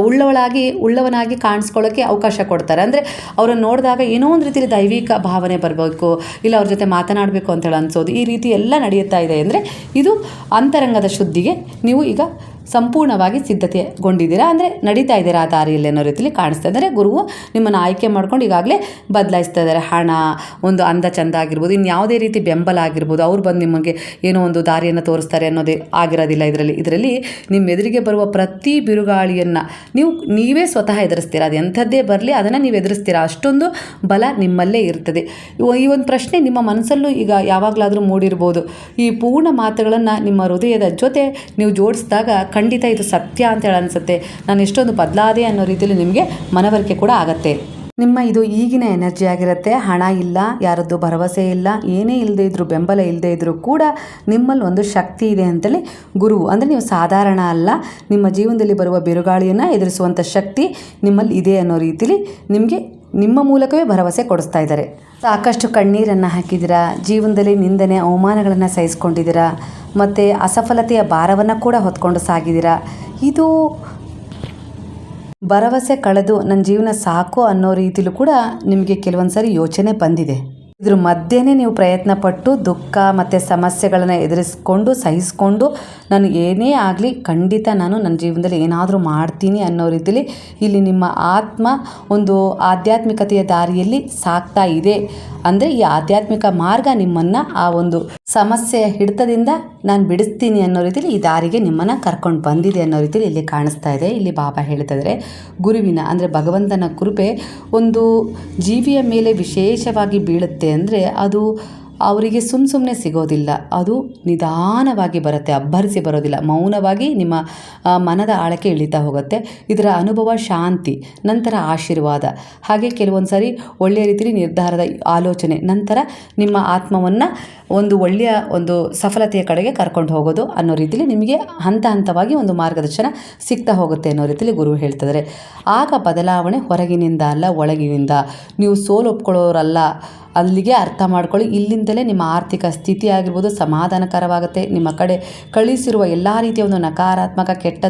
ಉಳ್ಳವನಾಗಿ ಕಾಣಿಸ್ಕೊಳ್ಳೋಕ್ಕೆ ಅವಕಾಶ ಕೊಡ್ತಾರೆ. ಅಂದರೆ ಅವರನ್ನು ನೋಡಿದಾಗ ಏನೋ ಒಂದು ರೀತಿಯಲ್ಲಿ ದೈವಿಕ ಭಾವನೆ ಬರಬೇಕು, ಇಲ್ಲ ಅವ್ರ ಜೊತೆ ಮಾತನಾಡಬೇಕು ಅಂತೇಳಿ ಅನಿಸೋದು, ಈ ರೀತಿ ಎಲ್ಲ ನಡೆಯುತ್ತಾ ಇದೆ. ಅಂದರೆ ಇದು ಅಂತರಂಗದ ಶುದ್ಧಿಗೆ ನೀವು ಈಗ ಸಂಪೂರ್ಣವಾಗಿ ಸಿದ್ಧತೆಗೊಂಡಿದ್ದೀರಾ, ಅಂದರೆ ನಡೀತಾ ಇದ್ದೀರಾ ಆ ದಾರಿಯಲ್ಲಿ ಅನ್ನೋ ರೀತಿಯಲ್ಲಿ ಕಾಣಿಸ್ತಾ ಇದ್ದಾರೆ. ಗುರುವು ನಿಮ್ಮನ್ನು ಆಯ್ಕೆ ಮಾಡ್ಕೊಂಡು ಈಗಾಗಲೇ ಬದಲಾಯಿಸ್ತಾ ಇದ್ದಾರೆ. ಹಣ, ಒಂದು ಅಂದ ಚಂದ ಆಗಿರ್ಬೋದು, ಇನ್ನು ಯಾವುದೇ ರೀತಿ ಬೆಂಬಲ ಆಗಿರ್ಬೋದು, ಅವ್ರು ಬಂದು ನಿಮಗೆ ಏನೋ ಒಂದು ದಾರಿಯನ್ನು ತೋರಿಸ್ತಾರೆ ಅನ್ನೋದೇ ಆಗಿರೋದಿಲ್ಲ. ಇದರಲ್ಲಿ ನಿಮ್ಮ ಎದುರಿಗೆ ಬರುವ ಪ್ರತಿ ಬಿರುಗಾಳಿಯನ್ನು ನೀವೇ ಸ್ವತಃ ಎದುರಿಸ್ತೀರಾ. ಅದು ಎಂಥದ್ದೇ ಬರಲಿ ಅದನ್ನು ನೀವು ಎದುರಿಸ್ತೀರಾ, ಅಷ್ಟೊಂದು ಬಲ ನಿಮ್ಮಲ್ಲೇ ಇರ್ತದೆ. ಈ ಒಂದು ಪ್ರಶ್ನೆ ನಿಮ್ಮ ಮನಸ್ಸಲ್ಲೂ ಈಗ ಯಾವಾಗಲಾದರೂ ಮೂಡಿರ್ಬೋದು. ಈ ಪೂರ್ಣ ಮಾತುಗಳನ್ನು ನಿಮ್ಮ ಹೃದಯದ ಜೊತೆ ನೀವು ಜೋಡಿಸಿದಾಗ ಖಂಡಿತ ಇದು ಸತ್ಯ ಅಂತೇಳಿ ಅನಿಸುತ್ತೆ. ನಾನು ಎಷ್ಟೊಂದು ಬದಲಾದೆ ಅನ್ನೋ ರೀತಿಯಲ್ಲಿ ನಿಮಗೆ ಮನವರಿಕೆ ಕೂಡ ಆಗತ್ತೆ. ನಿಮ್ಮ ಇದು ಈಗಿನ ಎನರ್ಜಿ ಆಗಿರುತ್ತೆ. ಹಣ ಇಲ್ಲ, ಯಾರದ್ದು ಭರವಸೆ ಇಲ್ಲ, ಏನೇ ಇಲ್ಲದೆ ಇದ್ದರೂ, ಬೆಂಬಲ ಇಲ್ಲದೆ ಇದ್ದರೂ ಕೂಡ ನಿಮ್ಮಲ್ಲಿ ಒಂದು ಶಕ್ತಿ ಇದೆ ಅಂತೇಳಿ ಗುರುವು, ಅಂದರೆ ನೀವು ಸಾಧಾರಣ ಅಲ್ಲ, ನಿಮ್ಮ ಜೀವನದಲ್ಲಿ ಬರುವ ಬಿರುಗಾಳಿಯನ್ನು ಎದುರಿಸುವಂಥ ಶಕ್ತಿ ನಿಮ್ಮಲ್ಲಿ ಇದೆ ಅನ್ನೋ ರೀತಿಯಲ್ಲಿ ನಿಮಗೆ ನಿಮ್ಮ ಮೂಲಕವೇ ಭರವಸೆ ಕೊಡಿಸ್ತಾ ಇದ್ದಾರೆ. ಸಾಕಷ್ಟು ಕಣ್ಣೀರನ್ನು ಹಾಕಿದ್ದೀರಾ, ಜೀವನದಲ್ಲಿ ನಿಂದನೆ ಅವಮಾನಗಳನ್ನು ಸಹಿಸ್ಕೊಂಡಿದ್ದೀರಾ, ಮತ್ತು ಅಸಫಲತೆಯ ಭಾರವನ್ನು ಕೂಡ ಹೊತ್ಕೊಂಡು ಸಾಗಿದ್ದೀರಾ. ಇದು ಭರವಸೆ ಕಳೆದು ನನ್ನ ಜೀವನ ಸಾಕು ಅನ್ನೋ ರೀತಿಲೂ ಕೂಡ ನಿಮಗೆ ಕೆಲವೊಂದು ಸಾರಿ ಯೋಚನೆ ಬಂದಿದೆ. ಇದ್ರ ಮಧ್ಯೆನೇ ನೀವು ಪ್ರಯತ್ನ ಪಟ್ಟು ದುಃಖ ಮತ್ತು ಸಮಸ್ಯೆಗಳನ್ನು ಎದುರಿಸ್ಕೊಂಡು ಸಹಿಸ್ಕೊಂಡು ನಾನು ಏನೇ ಆಗಲಿ ಖಂಡಿತ ನಾನು ನನ್ನ ಜೀವನದಲ್ಲಿ ಏನಾದರೂ ಮಾಡ್ತೀನಿ ಅನ್ನೋ ರೀತಿಯಲ್ಲಿ ಇಲ್ಲಿ ನಿಮ್ಮ ಆತ್ಮ ಒಂದು ಆಧ್ಯಾತ್ಮಿಕತೆಯ ದಾರಿಯಲ್ಲಿ ಸಾಗ್ತಾ ಇದೆ. ಅಂದರೆ ಈ ಆಧ್ಯಾತ್ಮಿಕ ಮಾರ್ಗ ನಿಮ್ಮನ್ನು ಆ ಒಂದು ಸಮಸ್ಯೆಯ ಹಿಡಿತದಿಂದ ನಾನು ಬಿಡಿಸ್ತೀನಿ ಅನ್ನೋ ರೀತಿಯಲ್ಲಿ ಈ ದಾರಿಗೆ ನಿಮ್ಮನ್ನು ಕರ್ಕೊಂಡು ಬಂದಿದೆ ಅನ್ನೋ ರೀತಿಯಲ್ಲಿ ಇಲ್ಲಿ ಕಾಣಿಸ್ತಾ ಇದೆ. ಇಲ್ಲಿ ಬಾಬಾ ಹೇಳ್ತಿದ್ದಾರೆ, ಗುರುವಿನ ಅಂದರೆ ಭಗವಂತನ ಕೃಪೆ ಒಂದು ಜೀವಿಯ ಮೇಲೆ ವಿಶೇಷವಾಗಿ ಬೀಳುತ್ತೆ. ಅಂದರೆ ಅದು ಅವರಿಗೆ ಸುಮ್ಮನೆ ಸಿಗೋದಿಲ್ಲ, ಅದು ನಿಧಾನವಾಗಿ ಬರುತ್ತೆ, ಅಬ್ಬರಿಸಿ ಬರೋದಿಲ್ಲ, ಮೌನವಾಗಿ ನಿಮ್ಮ ಮನದ ಆಳಕ್ಕೆ ಇಳಿತಾ ಹೋಗುತ್ತೆ. ಇದರ ಅನುಭವ ಶಾಂತಿ, ನಂತರ ಆಶೀರ್ವಾದ, ಹಾಗೆ ಕೆಲವೊಂದು ಸಾರಿ ಒಳ್ಳೆಯ ರೀತಿಯಲ್ಲಿ ನಿರ್ಧಾರದ ಆಲೋಚನೆ, ನಂತರ ನಿಮ್ಮ ಆತ್ಮವನ್ನು ಒಂದು ಒಳ್ಳೆಯ ಒಂದು ಸಫಲತೆಯ ಕಡೆಗೆ ಕರ್ಕೊಂಡು ಹೋಗೋದು ಅನ್ನೋ ರೀತಿಯಲ್ಲಿ ನಿಮಗೆ ಹಂತ ಹಂತವಾಗಿ ಒಂದು ಮಾರ್ಗದರ್ಶನ ಸಿಗ್ತಾ ಹೋಗುತ್ತೆ ಅನ್ನೋ ರೀತಿಯಲ್ಲಿ ಗುರು ಹೇಳ್ತಿದ್ದಾರೆ. ಆಗ ಬದಲಾವಣೆ ಹೊರಗಿನಿಂದ ಅಲ್ಲ, ಒಳಗಿನಿಂದ. ನೀವು ಸೋಲು ಒಪ್ಕೊಳ್ಳೋರಲ್ಲ, ಅಲ್ಲಿಗೆ ಅರ್ಥ ಮಾಡ್ಕೊಳ್ಳಿ. ಇಲ್ಲಿಂದಲೇ ನಿಮ್ಮ ಆರ್ಥಿಕ ಸ್ಥಿತಿ ಆಗಿರ್ಬೋದು ಸಮಾಧಾನಕರವಾಗುತ್ತೆ. ನಿಮ್ಮ ಕಡೆ ಕಳಿಸಿರುವ ಎಲ್ಲ ರೀತಿಯ ಒಂದು ನಕಾರಾತ್ಮಕ ಕೆಟ್ಟ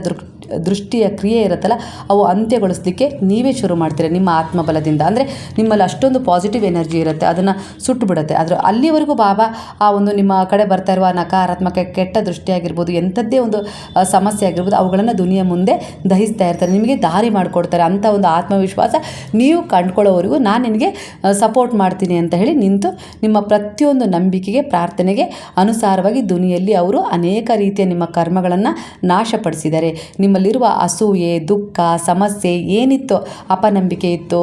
ದೃಷ್ಟಿಯ ಕ್ರಿಯೆ ಇರುತ್ತಲ್ಲ, ಅವು ಅಂತ್ಯಗೊಳಿಸಲಿಕ್ಕೆ ನೀವೇ ಶುರು ಮಾಡ್ತೀರ ನಿಮ್ಮ ಆತ್ಮಬಲದಿಂದ. ಅಂದರೆ ನಿಮ್ಮಲ್ಲಿ ಅಷ್ಟೊಂದು ಪಾಸಿಟಿವ್ ಎನರ್ಜಿ ಇರುತ್ತೆ, ಅದನ್ನು ಸುಟ್ಟು ಬಿಡುತ್ತೆ. ಆದರೆ ಅಲ್ಲಿವರೆಗೂ ಬಾಬಾ ಆ ಒಂದು ನಿಮ್ಮ ಕಡೆ ಬರ್ತಾ ಇರುವ ನಕಾರಾತ್ಮಕ ಕೆಟ್ಟ ದೃಷ್ಟಿಯಾಗಿರ್ಬೋದು, ಎಂಥದ್ದೇ ಒಂದು ಸಮಸ್ಯೆ ಆಗಿರ್ಬೋದು, ಅವುಗಳನ್ನು ದುನಿಯಾ ಮುಂದೆ ದಹಿಸ್ತಾ ಇರ್ತಾರೆ, ನಿಮಗೆ ದಾರಿ ಮಾಡಿಕೊಡ್ತಾರೆ. ಅಂಥ ಒಂದು ಆತ್ಮವಿಶ್ವಾಸ ನೀವು ಕಂಡುಕೊಳ್ಳೋವರೆಗೂ ನಾನು ನಿನಗೆ ಸಪೋರ್ಟ್ ಮಾಡ್ತೀನಿ ಅಂತ ಹೇಳಿ ನಿಂತು ನಿಮ್ಮ ಪ್ರತಿಯೊಂದು ನಂಬಿಕೆಗೆ, ಪ್ರಾರ್ಥನೆಗೆ ಅನುಸಾರವಾಗಿ ದುನಿಯಲ್ಲಿ ಅವರು ಅನೇಕ ರೀತಿಯ ನಿಮ್ಮ ಕರ್ಮಗಳನ್ನು ನಾಶಪಡಿಸಿದ್ದಾರೆ. ನಿಮ್ಮಲ್ಲಿರುವ ಅಸೂಯೆ, ದುಃಖ, ಸಮಸ್ಯೆ ಏನಿತ್ತೋ, ಅಪನಂಬಿಕೆ ಇತ್ತು,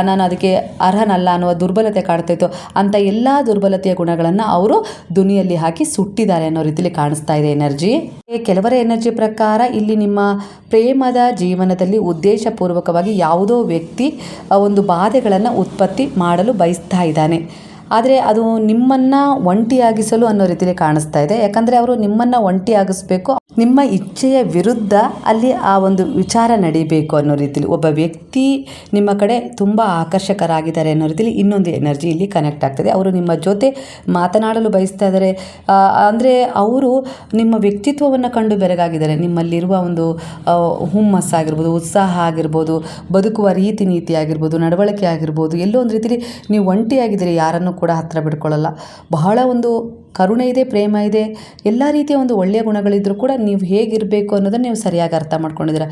ನಾನು ಅದಕ್ಕೆ ಅರ್ಹನಲ್ಲ ಅನ್ನುವ ದುರ್ಬಲತೆ ಕಾಡ್ತಾಯಿತ್ತು, ಅಂಥ ಎಲ್ಲ ದುರ್ಬಲತೆಯ ಗುಣಗಳನ್ನು ಅವರು ದುನಿಯಲ್ಲಿ ಹಾಕಿ ಸುಟ್ಟಿದ್ದಾರೆ ಅನ್ನೋ ರೀತಿಯಲ್ಲಿ ಕಾಣಿಸ್ತಾ ಇದೆ ಎನರ್ಜಿ. ಕೆಲವರ ಎನರ್ಜಿ ಪ್ರಕಾರ ಇಲ್ಲಿ ನಿಮ್ಮ ಪ್ರೇಮದ ಜೀವನದಲ್ಲಿ ಉದ್ದೇಶಪೂರ್ವಕವಾಗಿ ಯಾವುದೋ ವ್ಯಕ್ತಿ ಒಂದು ಬಾಧೆಗಳನ್ನು ಉತ್ಪತ್ತಿ ಮಾಡಲು ಬಯಸ್ತಾ ಇದ್ದಾನೆ. ಆದರೆ ಅದು ನಿಮ್ಮನ್ನು ಒಂಟಿಯಾಗಿಸಲು ಅನ್ನೋ ರೀತಿಯಲ್ಲಿ ಕಾಣಿಸ್ತಾ ಇದೆ. ಯಾಕಂದರೆ ಅವರು ನಿಮ್ಮನ್ನು ಒಂಟಿಯಾಗಿಸ್ಬೇಕು, ನಿಮ್ಮ ಇಚ್ಛೆಯ ವಿರುದ್ಧ ಅಲ್ಲಿ ಆ ಒಂದು ವಿಚಾರ ನಡೀಬೇಕು ಅನ್ನೋ ರೀತಿಯಲ್ಲಿ ಒಬ್ಬ ವ್ಯಕ್ತಿ ನಿಮ್ಮ ಕಡೆ ತುಂಬ ಆಕರ್ಷಕರಾಗಿದ್ದಾರೆ ಅನ್ನೋ ರೀತಿಯಲ್ಲಿ ಇನ್ನೊಂದು ಎನರ್ಜಿ ಇಲ್ಲಿ ಕನೆಕ್ಟ್ ಆಗ್ತದೆ. ಅವರು ನಿಮ್ಮ ಜೊತೆ ಮಾತನಾಡಲು ಬಯಸ್ತಾ ಇದ್ದಾರೆ. ಅಂದರೆ ಅವರು ನಿಮ್ಮ ವ್ಯಕ್ತಿತ್ವವನ್ನು ಕಂಡು ಬೆರಗಾಗಿದ್ದಾರೆ. ನಿಮ್ಮಲ್ಲಿರುವ ಒಂದು ಹುಮ್ಮಸ್ಸಾಗಿರ್ಬೋದು, ಉತ್ಸಾಹ ಆಗಿರ್ಬೋದು, ಬದುಕುವ ರೀತಿ ನೀತಿ ಆಗಿರ್ಬೋದು, ನಡವಳಿಕೆ ಆಗಿರ್ಬೋದು, ಎಲ್ಲೋ ಒಂದು ರೀತಿಯಲ್ಲಿ ನೀವು ಒಂಟಿಯಾಗಿದ್ದೀರಿ, ಯಾರನ್ನು ಕೂಡ ಹತ್ತಿರ ಬಿಡ್ಕೊಳ್ಳಲ್ಲ. ಬಹಳ ಒಂದು ಕರುಣೆ ಇದೆ, ಪ್ರೇಮ ಇದೆ, ಎಲ್ಲ ರೀತಿಯ ಒಂದು ಒಳ್ಳೆಯ ಗುಣಗಳಿದ್ದರೂ ಕೂಡ ನೀವು ಹೇಗಿರಬೇಕು ಅನ್ನೋದನ್ನು ನೀವು ಸರಿಯಾಗಿ ಅರ್ಥ ಮಾಡ್ಕೊಂಡಿದ್ದೀರ.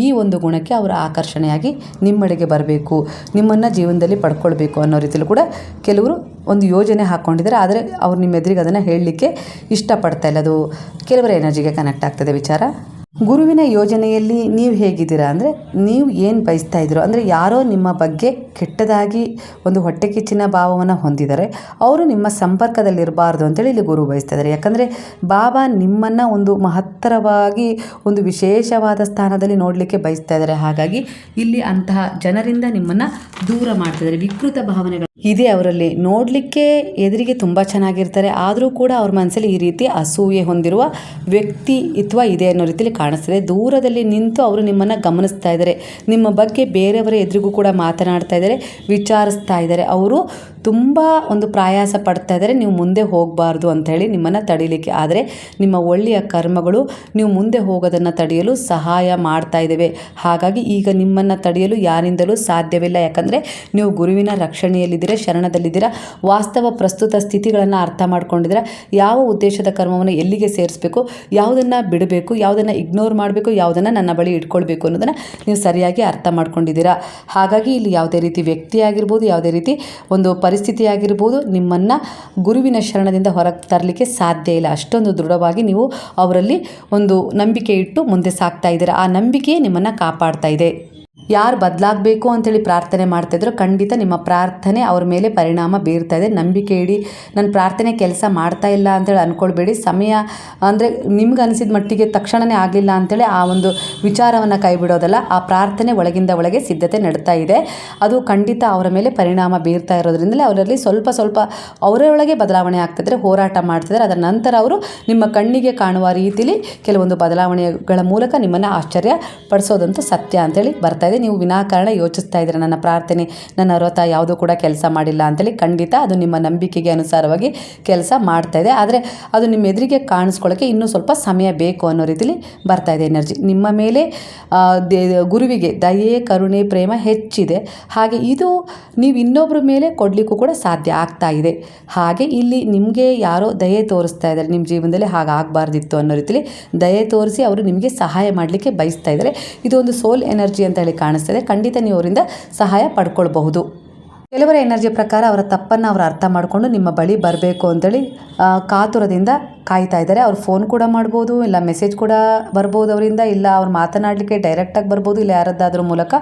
ಈ ಒಂದು ಗುಣಕ್ಕೆ ಅವರ ಆಕರ್ಷಣೆಯಾಗಿ ನಿಮ್ಮೆಡೆಗೆ ಬರಬೇಕು, ನಿಮ್ಮನ್ನು ಜೀವನದಲ್ಲಿ ಪಡ್ಕೊಳ್ಬೇಕು ಅನ್ನೋ ರೀತಿಯಲ್ಲಿ ಕೂಡ ಕೆಲವರು ಒಂದು ಯೋಜನೆ ಹಾಕ್ಕೊಂಡಿದ್ದಾರೆ. ಆದರೆ ಅವ್ರು ನಿಮ್ಮ ಎದುರಿಗೆ ಅದನ್ನು ಹೇಳಲಿಕ್ಕೆ ಇಷ್ಟಪಡ್ತಾ ಇಲ್ಲ. ಅದು ಕೆಲವರ ಎನರ್ಜಿಗೆ ಕನೆಕ್ಟ್ ಆಗ್ತದೆ ವಿಚಾರ. ಗುರುವಿನ ಯೋಜನೆಯಲ್ಲಿ ನೀವು ಹೇಗಿದ್ದೀರಾ ಅಂದರೆ, ನೀವು ಏನು ಬಯಸ್ತಾ ಇದ್ದೀರೋ, ಅಂದರೆ ಯಾರೋ ನಿಮ್ಮ ಬಗ್ಗೆ ಕೆಟ್ಟದಾಗಿ ಒಂದು ಹೊಟ್ಟೆ ಕಿಚ್ಚಿನ ಭಾವವನ್ನು ಹೊಂದಿದ್ದಾರೆ, ಅವರು ನಿಮ್ಮ ಸಂಪರ್ಕದಲ್ಲಿರಬಾರ್ದು ಅಂತೇಳಿ ಇಲ್ಲಿ ಗುರು ಬಯಸ್ತಾ ಇದ್ದಾರೆ. ಯಾಕಂದರೆ ಬಾಬಾ ನಿಮ್ಮನ್ನು ಒಂದು ಮಹತ್ತರವಾಗಿ ಒಂದು ವಿಶೇಷವಾದ ಸ್ಥಾನದಲ್ಲಿ ನೋಡಲಿಕ್ಕೆ ಬಯಸ್ತಾ ಇದ್ದಾರೆ. ಹಾಗಾಗಿ ಇಲ್ಲಿ ಅಂತಹ ಜನರಿಂದ ನಿಮ್ಮನ್ನು ದೂರ ಮಾಡ್ತಿದ್ದಾರೆ. ವಿಕೃತ ಭಾವನೆಗಳು ಇದೆ ಅವರಲ್ಲಿ. ನೋಡಲಿಕ್ಕೆ ಎದುರಿಗೆ ತುಂಬ ಚೆನ್ನಾಗಿರ್ತಾರೆ, ಆದರೂ ಕೂಡ ಅವ್ರ ಮನಸ್ಸಲ್ಲಿ ಈ ರೀತಿ ಅಸೂಯೆ ಹೊಂದಿರುವ ವ್ಯಕ್ತಿತ್ವ ಇದೆ ಅನ್ನೋ ರೀತಿಯಲ್ಲಿ ಕಾಣಿಸ್ತಿದೆ. ದೂರದಲ್ಲಿ ನಿಂತು ಅವರು ನಿಮ್ಮನ್ನು ಗಮನಿಸ್ತಾ ಇದ್ದಾರೆ, ನಿಮ್ಮ ಬಗ್ಗೆ ಬೇರೆಯವರ ಎದುರಿಗೂ ಕೂಡ ಮಾತನಾಡ್ತಾ ಇದ್ದಾರೆ, ವಿಚಾರಿಸ್ತಾ ಇದ್ದಾರೆ. ಅವರು ತುಂಬ ಒಂದು ಪ್ರಯಾಸ ಪಡ್ತಾ ಇದ್ದಾರೆ ನೀವು ಮುಂದೆ ಹೋಗಬಾರ್ದು ಅಂತ ಹೇಳಿ ನಿಮ್ಮನ್ನು ತಡೀಲಿಕ್ಕೆ. ಆದರೆ ನಿಮ್ಮ ಒಳ್ಳೆಯ ಕರ್ಮಗಳು ನೀವು ಮುಂದೆ ಹೋಗೋದನ್ನು ತಡೆಯಲು ಸಹಾಯ ಮಾಡ್ತಾ ಇದ್ದೇವೆ. ಹಾಗಾಗಿ ಈಗ ನಿಮ್ಮನ್ನು ತಡೆಯಲು ಯಾರಿಂದಲೂ ಸಾಧ್ಯವಿಲ್ಲ. ಯಾಕಂದರೆ ನೀವು ಗುರುವಿನ ರಕ್ಷಣೆಯಲ್ಲಿದ್ದೀರ, ಶರಣದಲ್ಲಿದ್ದೀರ, ವಾಸ್ತವ ಪ್ರಸ್ತುತ ಸ್ಥಿತಿಗಳನ್ನು ಅರ್ಥ ಮಾಡ್ಕೊಂಡಿದ್ದೀರ. ಯಾವ ಉದ್ದೇಶದ ಕರ್ಮವನ್ನು ಎಲ್ಲಿಗೆ ಸೇರಿಸಬೇಕು, ಯಾವುದನ್ನು ಬಿಡಬೇಕು, ಯಾವುದನ್ನು ಇಗ್ನೋರ್ ಮಾಡಬೇಕು, ಯಾವುದನ್ನು ನನ್ನ ಬಳಿ ಇಟ್ಕೊಳ್ಬೇಕು ಅನ್ನೋದನ್ನು ನೀವು ಸರಿಯಾಗಿ ಅರ್ಥ ಮಾಡ್ಕೊಂಡಿದ್ದೀರಾ. ಹಾಗಾಗಿ ಇಲ್ಲಿ ಯಾವುದೇ ರೀತಿ ವ್ಯಕ್ತಿ ಆಗಿರ್ಬೋದು, ಯಾವುದೇ ರೀತಿ ಒಂದು ಪರಿಸ್ಥಿತಿ ಆಗಿರ್ಬೋದು, ನಿಮ್ಮನ್ನು ಗುರುವಿನ ಶರಣದಿಂದ ಹೊರಗೆ ತರಲಿಕ್ಕೆ ಸಾಧ್ಯ ಇಲ್ಲ. ಅಷ್ಟೊಂದು ದೃಢವಾಗಿ ನೀವು ಅವರಲ್ಲಿ ಒಂದು ನಂಬಿಕೆ ಇಟ್ಟು ಮುಂದೆ ಸಾಗ್ತಾ ಇದ್ದೀರಾ. ಆ ನಂಬಿಕೆಯೇ ನಿಮ್ಮನ್ನು ಕಾಪಾಡ್ತಾ ಇದೆ. ಯಾರು ಬದಲಾಗಬೇಕು ಅಂತೇಳಿ ಪ್ರಾರ್ಥನೆ ಮಾಡ್ತಾಯಿದ್ರು, ಖಂಡಿತ ನಿಮ್ಮ ಪ್ರಾರ್ಥನೆ ಅವ್ರ ಮೇಲೆ ಪರಿಣಾಮ ಬೀರ್ತಾ ಇದೆ. ನಂಬಿಕೆ ಇಡಿ. ನನ್ನ ಪ್ರಾರ್ಥನೆ ಕೆಲಸ ಮಾಡ್ತಾ ಇಲ್ಲ ಅಂತೇಳಿ ಅಂದ್ಕೊಳ್ಬೇಡಿ. ಸಮಯ ಅಂದರೆ ನಿಮ್ಗೆ ಅನಿಸಿದ ಮಟ್ಟಿಗೆ ತಕ್ಷಣವೇ ಆಗಲಿಲ್ಲ ಅಂತೇಳಿ ಆ ಒಂದು ವಿಚಾರವನ್ನು ಕೈ ಬಿಡೋದಲ್ಲ. ಆ ಪ್ರಾರ್ಥನೆ ಒಳಗಿಂದ ಒಳಗೆ ಸಿದ್ಧತೆ ನಡೀತಾ ಇದೆ. ಅದು ಖಂಡಿತ ಅವರ ಮೇಲೆ ಪರಿಣಾಮ ಬೀರ್ತಾ ಇರೋದ್ರಿಂದಲೇ ಅವರಲ್ಲಿ ಸ್ವಲ್ಪ ಸ್ವಲ್ಪ ಅವರೊಳಗೆ ಬದಲಾವಣೆ ಆಗ್ತಿದ್ರೆ, ಹೋರಾಟ ಮಾಡ್ತಿದ್ದಾರೆ. ಅದರ ನಂತರ ಅವರು ನಿಮ್ಮ ಕಣ್ಣಿಗೆ ಕಾಣುವ ರೀತಿಯಲ್ಲಿ ಕೆಲವೊಂದು ಬದಲಾವಣೆಗಳ ಮೂಲಕ ನಿಮ್ಮನ್ನು ಆಶ್ಚರ್ಯ ಪಡಿಸೋದಂತೂ ಸತ್ಯ ಅಂತೇಳಿ ಬರ್ತಾ ಇದೆ. ನೀವು ವಿನಾಕಾರಣ ಯೋಚಿಸ್ತಾ ಇದ್ದೀರ, ನನ್ನ ಪ್ರಾರ್ಥನೆ, ನನ್ನ ವ್ರತ ಯಾವುದೂ ಕೂಡ ಕೆಲಸ ಮಾಡಿಲ್ಲ ಅಂತೇಳಿ. ಖಂಡಿತ ಅದು ನಿಮ್ಮ ನಂಬಿಕೆಗೆ ಅನುಸಾರವಾಗಿ ಕೆಲಸ ಮಾಡ್ತಾ ಇದೆ. ಆದರೆ ಅದು ನಿಮ್ಮ ಎದುರಿಗೆ ಕಾಣಿಸ್ಕೊಳ್ಳೋಕ್ಕೆ ಇನ್ನೂ ಸ್ವಲ್ಪ ಸಮಯ ಬೇಕು ಅನ್ನೋ ರೀತಿಯಲ್ಲಿ ಬರ್ತಾ ಇದೆ ಎನರ್ಜಿ. ನಿಮ್ಮ ಮೇಲೆ ಗುರುವಿಗೆ ದಯೆ, ಕರುಣೆ, ಪ್ರೇಮ ಹೆಚ್ಚಿದೆ. ಹಾಗೆ ಇದು ನೀವು ಇನ್ನೊಬ್ಬರ ಮೇಲೆ ಕೊಡಲಿಕ್ಕೂ ಕೂಡ ಸಾಧ್ಯ ಆಗ್ತಾ ಇದೆ. ಹಾಗೆ ಇಲ್ಲಿ ನಿಮಗೆ ಯಾರೋ ದಯೆ ತೋರಿಸ್ತಾ ಇದ್ದಾರೆ, ನಿಮ್ಮ ಜೀವನದಲ್ಲಿ ಹಾಗಾಗಬಾರ್ದಿತ್ತು ಅನ್ನೋ ರೀತಿಯಲ್ಲಿ ದಯೆ ತೋರಿಸಿ ಅವರು ನಿಮಗೆ ಸಹಾಯ ಮಾಡಲಿಕ್ಕೆ ಬಯಸ್ತಾ ಇದ್ದಾರೆ. ಇದು ಒಂದು ಸೋಲ್ ಎನರ್ಜಿ ಅಂತ ಹೇಳಿ ಕಾಣಿಸ್ತದೆ. ಖಂಡಿತ ನೀವು ಅವರಿಂದ ಸಹಾಯ ಪಡ್ಕೊಳ್ಬಹುದು. ಕೆಲವರ ಎನರ್ಜಿ ಪ್ರಕಾರ ಅವರ ತಪ್ಪನ್ನು ಅವರು ಅರ್ಥ ಮಾಡಿಕೊಂಡು ನಿಮ್ಮ ಬಳಿ ಬರಬೇಕು ಅಂತೇಳಿ ಕಾತುರದಿಂದ ಕಾಯ್ತಾ ಇದ್ದಾರೆ. ಅವ್ರು ಫೋನ್ ಕೂಡ ಮಾಡ್ಬೋದು, ಇಲ್ಲ ಮೆಸೇಜ್ ಕೂಡ ಬರ್ಬೋದು ಅವರಿಂದ, ಇಲ್ಲ ಅವ್ರು ಮಾತನಾಡಲಿಕ್ಕೆ ಡೈರೆಕ್ಟಾಗಿ ಬರ್ಬೋದು, ಇಲ್ಲ ಯಾರದ್ದಾದ್ರ ಮೂಲಕ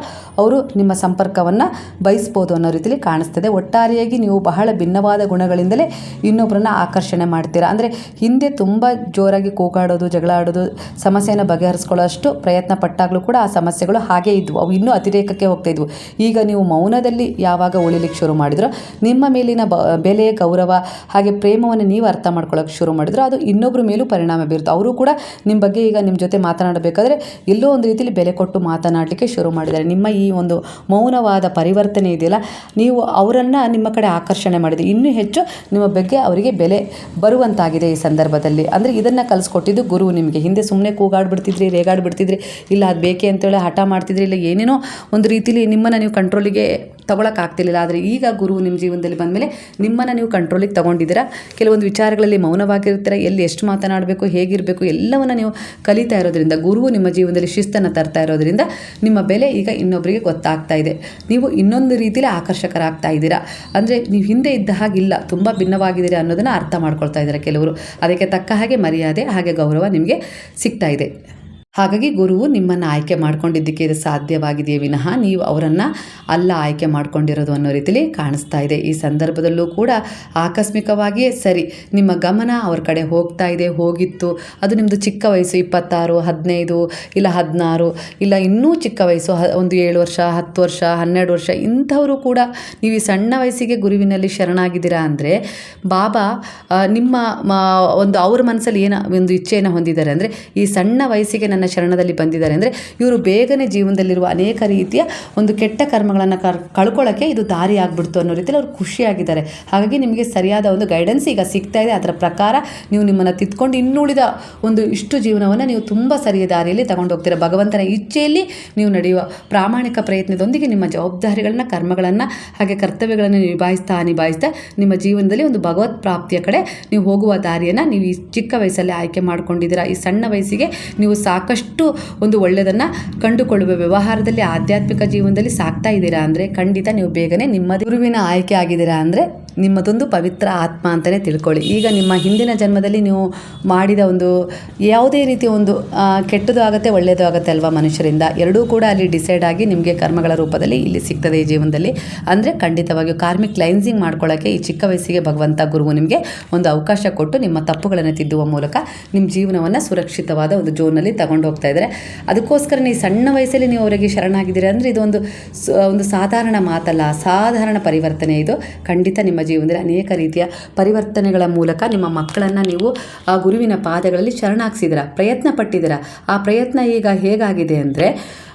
ಅವರು ನಿಮ್ಮ ಸಂಪರ್ಕವನ್ನು ಬಯಸ್ಬೋದು ಅನ್ನೋ ರೀತಿಯಲ್ಲಿ ಕಾಣಿಸ್ತದೆ. ಒಟ್ಟಾರೆಯಾಗಿ ನೀವು ಬಹಳ ಭಿನ್ನವಾದ ಗುಣಗಳಿಂದಲೇ ಇನ್ನೊಬ್ಬರನ್ನ ಆಕರ್ಷಣೆ ಮಾಡ್ತೀರಾ. ಅಂದರೆ ಹಿಂದೆ ತುಂಬ ಜೋರಾಗಿ ಕೂಗಾಡೋದು, ಜಗಳ ಆಡೋದು, ಸಮಸ್ಯೆಯನ್ನು ಬಗೆಹರಿಸ್ಕೊಳ್ಳೋಷ್ಟು ಪ್ರಯತ್ನ ಪಟ್ಟಾಗಲೂ ಕೂಡ ಆ ಸಮಸ್ಯೆಗಳು ಹಾಗೇ ಇದ್ವು, ಅವು ಇನ್ನೂ ಅತಿರೇಕಕ್ಕೆ ಹೋಗ್ತಾ ಇದ್ವು. ಈಗ ನೀವು ಮೌನದಲ್ಲಿ ಯಾವಾಗ ಉಳಿಲಿಕ್ಕೆ ಶುರು ಮಾಡಿದ್ರೋ, ನಿಮ್ಮ ಮೇಲಿನ ಬೆಲೆ, ಗೌರವ ಹಾಗೆ ಪ್ರೇಮವನ್ನು ನೀವು ಅರ್ಥ ಮಾಡ್ಕೊಳ್ಳೋಕೆ ಶುರು ಮಾಡಿದ್ರು, ಅದು ಇನ್ನೊಬ್ಬರ ಮೇಲೂ ಪರಿಣಾಮ ಬೀರುತ್ತೆ. ಅವರು ಕೂಡ ನಿಮ್ಮ ಬಗ್ಗೆ ಈಗ ನಿಮ್ಮ ಜೊತೆ ಮಾತನಾಡಬೇಕಾದ್ರೆ ಎಲ್ಲೋ ಒಂದು ರೀತಿಯಲ್ಲಿ ಬೆಲೆ ಕೊಟ್ಟು ಮಾತನಾಡಲಿಕ್ಕೆ ಶುರು ಮಾಡಿದ್ದಾರೆ. ನಿಮ್ಮ ಈ ಒಂದು ಮೌನವಾದ ಪರಿವರ್ತನೆ ಇದೆಯಲ್ಲ, ನೀವು ಅವರನ್ನು ನಿಮ್ಮ ಕಡೆ ಆಕರ್ಷಣೆ ಮಾಡಿದೆ, ಇನ್ನೂ ಹೆಚ್ಚು ನಿಮ್ಮ ಬಗ್ಗೆ ಅವರಿಗೆ ಬೆಲೆ ಬರುವಂತಾಗಿದೆ ಈ ಸಂದರ್ಭದಲ್ಲಿ. ಅಂದರೆ ಇದನ್ನು ಕಲಿಸ್ಕೊಟ್ಟಿದ್ದು ಗುರು ನಿಮಗೆ. ಹಿಂದೆ ಸುಮ್ಮನೆ ಕೂಗಾಡ್ಬಿಡ್ತಿದ್ರಿ, ರೇಗಾಡ್ಬಿಡ್ತಿದ್ರಿ, ಇಲ್ಲ ಅದು ಬೇಕೇ ಅಂತೇಳಿ ಹಠ ಮಾಡ್ತಿದ್ರಿ, ಇಲ್ಲ ಏನೇನೋ ಒಂದು ರೀತಿಲಿ ನಿಮ್ಮನ್ನು ನೀವು ಕಂಟ್ರೋಲಿಗೆ ತೊಗೊಳಕ್ಕಾಗ್ತಿರ್ಲಿಲ್ಲ. ಆದರೆ ಈಗ ಗುರು ನಿಮ್ಮ ಜೀವನದಲ್ಲಿ ಬಂದಮೇಲೆ ನಿಮ್ಮನ್ನು ನೀವು ಕಂಟ್ರೋಲಿಗೆ ತೊಗೊಂಡಿದ್ದೀರಾ. ಕೆಲವೊಂದು ವಿಚಾರಗಳಲ್ಲಿ ಮೌನವಾಗಿರ್ತೀರ, ಎಲ್ಲಿ ಎಷ್ಟು ಮಾತನಾಡಬೇಕು, ಹೇಗಿರಬೇಕು ಎಲ್ಲವನ್ನು ನೀವು ಕಲಿತಾ ಇರೋದ್ರಿಂದ, ಗುರುವು ನಿಮ್ಮ ಜೀವನದಲ್ಲಿ ಶಿಸ್ತನ್ನು ತರ್ತಾ ಇರೋದ್ರಿಂದ ನಿಮ್ಮ ಬೆಲೆ ಈಗ ಇನ್ನೊಬ್ಬರಿಗೆ ಗೊತ್ತಾಗ್ತಾ ಇದೆ. ನೀವು ಇನ್ನೊಂದು ರೀತಿಯಲ್ಲಿ ಆಕರ್ಷಕರಾಗ್ತಾ ಇದ್ದೀರಾ. ಅಂದರೆ ನೀವು ಹಿಂದೆ ಇದ್ದ ಹಾಗಿಲ್ಲ, ತುಂಬ ಭಿನ್ನವಾಗಿದ್ದೀರಾ ಅನ್ನೋದನ್ನು ಅರ್ಥ ಮಾಡ್ಕೊಳ್ತಾ ಇದ್ದಾರೆ ಕೆಲವರು. ಅದಕ್ಕೆ ತಕ್ಕ ಹಾಗೆ ಮರ್ಯಾದೆ ಹಾಗೆ ಗೌರವ ನಿಮಗೆ ಸಿಗ್ತಾ ಇದೆ. ಹಾಗಾಗಿ ಗುರುವು ನಿಮ್ಮನ್ನು ಆಯ್ಕೆ ಮಾಡ್ಕೊಂಡಿದ್ದಕ್ಕೆ ಇದು ಸಾಧ್ಯವಾಗಿದೆಯೇ ವಿನಃ ನೀವು ಅವರನ್ನು ಅಲ್ಲ ಆಯ್ಕೆ ಮಾಡ್ಕೊಂಡಿರೋದು ಅನ್ನೋ ರೀತಿಯಲ್ಲಿ ಕಾಣಿಸ್ತಾ ಇದೆ. ಈ ಸಂದರ್ಭದಲ್ಲೂ ಕೂಡ ಆಕಸ್ಮಿಕವಾಗಿಯೇ ಸರಿ ನಿಮ್ಮ ಗಮನ ಅವ್ರ ಕಡೆ ಹೋಗ್ತಾ ಇದೆ, ಹೋಗಿತ್ತು. ಅದು ನಿಮ್ಮದು ಚಿಕ್ಕ ವಯಸ್ಸು, 26, 15 ಇಲ್ಲ 16, ಇಲ್ಲ ಇನ್ನೂ ಚಿಕ್ಕ ವಯಸ್ಸು, ಒಂದು 7 ವರ್ಷ, 10 ವರ್ಷ, 12 ವರ್ಷ ಇಂಥವರು ಕೂಡ ನೀವು ಈ ಸಣ್ಣ ವಯಸ್ಸಿಗೆ ಗುರುವಿನಲ್ಲಿ ಶರಣಾಗಿದ್ದೀರಾ ಅಂದರೆ ಬಾಬಾ ನಿಮ್ಮ ಒಂದು ಅವ್ರ ಮನಸ್ಸಲ್ಲಿ ಒಂದು ಇಚ್ಛೆಯನ್ನು ಹೊಂದಿದ್ದಾರೆ. ಅಂದರೆ ಈ ಸಣ್ಣ ವಯಸ್ಸಿಗೆ ನನ್ನ ಶರಣದಲ್ಲಿ ಬಂದಿದ್ದಾರೆ ಅಂದರೆ ಇವರು ಬೇಗನೆ ಜೀವನದಲ್ಲಿರುವ ಅನೇಕ ರೀತಿಯ ಒಂದು ಕೆಟ್ಟ ಕರ್ಮಗಳನ್ನು ಕಳ್ಕೊಳ್ಳೋಕ್ಕೆ ಇದು ದಾರಿ ಆಗ್ಬಿಡ್ತು ಅನ್ನೋ ರೀತಿಯಲ್ಲಿ ಅವರು ಖುಷಿಯಾಗಿದ್ದಾರೆ. ಹಾಗಾಗಿ ನಿಮಗೆ ಸರಿಯಾದ ಒಂದು ಗೈಡೆನ್ಸ್ ಈಗ ಸಿಗ್ತಾ ಇದೆ. ಅದರ ಪ್ರಕಾರ ನೀವು ನಿಮ್ಮನ್ನು ತಿದ್ಕೊಂಡು ಇನ್ನುಳಿದ ಒಂದು ಇಷ್ಟು ಜೀವನವನ್ನು ನೀವು ತುಂಬ ಸರಿಯ ದಾರಿಯಲ್ಲಿ ತಗೊಂಡು ಹೋಗ್ತೀರ. ಭಗವಂತನ ಇಚ್ಛೆಯಲ್ಲಿ ನೀವು ನಡೆಯುವ ಪ್ರಾಮಾಣಿಕ ಪ್ರಯತ್ನದೊಂದಿಗೆ ನಿಮ್ಮ ಜವಾಬ್ದಾರಿಗಳನ್ನ, ಕರ್ಮಗಳನ್ನು ಹಾಗೆ ಕರ್ತವ್ಯಗಳನ್ನು ನಿಭಾಯಿಸ್ತಾ ನಿಮ್ಮ ಜೀವನದಲ್ಲಿ ಒಂದು ಭಗವತ್ ಪ್ರಾಪ್ತಿಯ ಕಡೆ ನೀವು ಹೋಗುವ ದಾರಿಯನ್ನು ನೀವು ಈ ಚಿಕ್ಕ ವಯಸ್ಸಲ್ಲೇ ಆಯ್ಕೆ ಮಾಡ್ಕೊಂಡಿದ್ದೀರಾ. ಈ ಸಣ್ಣ ವಯಸ್ಸಿಗೆ ನೀವು ಸಾಕಷ್ಟು ಒಂದು ಒಳ್ಳೆಯದನ್ನು ಕಂಡುಕೊಳ್ಳುವ ವ್ಯವಹಾರದಲ್ಲಿ, ಆಧ್ಯಾತ್ಮಿಕ ಜೀವನದಲ್ಲಿ ಸಾಕ್ತಾ ಇದ್ದೀರಾ ಅಂದರೆ ಖಂಡಿತ ನೀವು ಬೇಗನೆ ನಿಮ್ಮ ಗುರುವಿನ ಆಯ್ಕೆ ಆಗಿದ್ದೀರಾ. ಅಂದರೆ ನಿಮ್ಮದೊಂದು ಪವಿತ್ರ ಆತ್ಮ ಅಂತಲೇ ತಿಳ್ಕೊಳ್ಳಿ. ಈಗ ನಿಮ್ಮ ಹಿಂದಿನ ಜನ್ಮದಲ್ಲಿ ನೀವು ಮಾಡಿದ ಒಂದು ಯಾವುದೇ ರೀತಿಯ ಒಂದು ಕೆಟ್ಟದ್ದು ಆಗುತ್ತೆ, ಒಳ್ಳೆಯದು ಆಗುತ್ತೆ ಅಲ್ವಾ ಮನುಷ್ಯರಿಂದ, ಎರಡೂ ಕೂಡ ಅಲ್ಲಿ ಡಿಸೈಡ್ ಆಗಿ ನಿಮಗೆ ಕರ್ಮಗಳ ರೂಪದಲ್ಲಿ ಇಲ್ಲಿ ಸಿಗ್ತದೆ ಈ ಜೀವನದಲ್ಲಿ. ಅಂದರೆ ಖಂಡಿತವಾಗಿಯೂ ಕಾರ್ಮಿಕ್ ಕ್ಲೈನ್ಸಿಂಗ್ ಮಾಡ್ಕೊಳ್ಳೋಕ್ಕೆ ಈ ಚಿಕ್ಕ ವಯಸ್ಸಿಗೆ ಭಗವಂತ ಗುರುವು ನಿಮಗೆ ಒಂದು ಅವಕಾಶ ಕೊಟ್ಟು ನಿಮ್ಮ ತಪ್ಪುಗಳನ್ನು ತಿದ್ದುವ ಮೂಲಕ ನಿಮ್ಮ ಜೀವನವನ್ನು ಸುರಕ್ಷಿತವಾದ ಒಂದು ಜೋನಲ್ಲಿ ತಗೊಂಡು ಹೋಗ್ತಾ ಇದ್ದಾರೆ. ಅದಕ್ಕೋಸ್ಕರ ಈ ಸಣ್ಣ ವಯಸ್ಸಲ್ಲಿ ನೀವು ಅವರಿಗೆ ಶರಣಾಗಿದ್ದೀರಾ ಅಂದರೆ ಇದು ಒಂದು ಸಾಧಾರಣ ಮಾತಲ್ಲ, ಸಾಧಾರಣ ಪರಿವರ್ತನೆ. ಇದು ಖಂಡಿತ ನಿಮ್ಮ ಜೀವನದಲ್ಲಿ ಅನೇಕ ರೀತಿಯ ಪರಿವರ್ತನೆಗಳ ಮೂಲಕ ನಿಮ್ಮ ಮಕ್ಕಳನ್ನು ನೀವು ಆ ಗುರುವಿನ ಪಾದಗಳಲ್ಲಿ ಶರಣಾಗಿಸಿದ್ದೀರಾ, ಪ್ರಯತ್ನ ಪಟ್ಟಿದ್ದೀರಾ. ಆ ಪ್ರಯತ್ನ ಈಗ ಹೇಗಾಗಿದೆ ಅಂದರೆ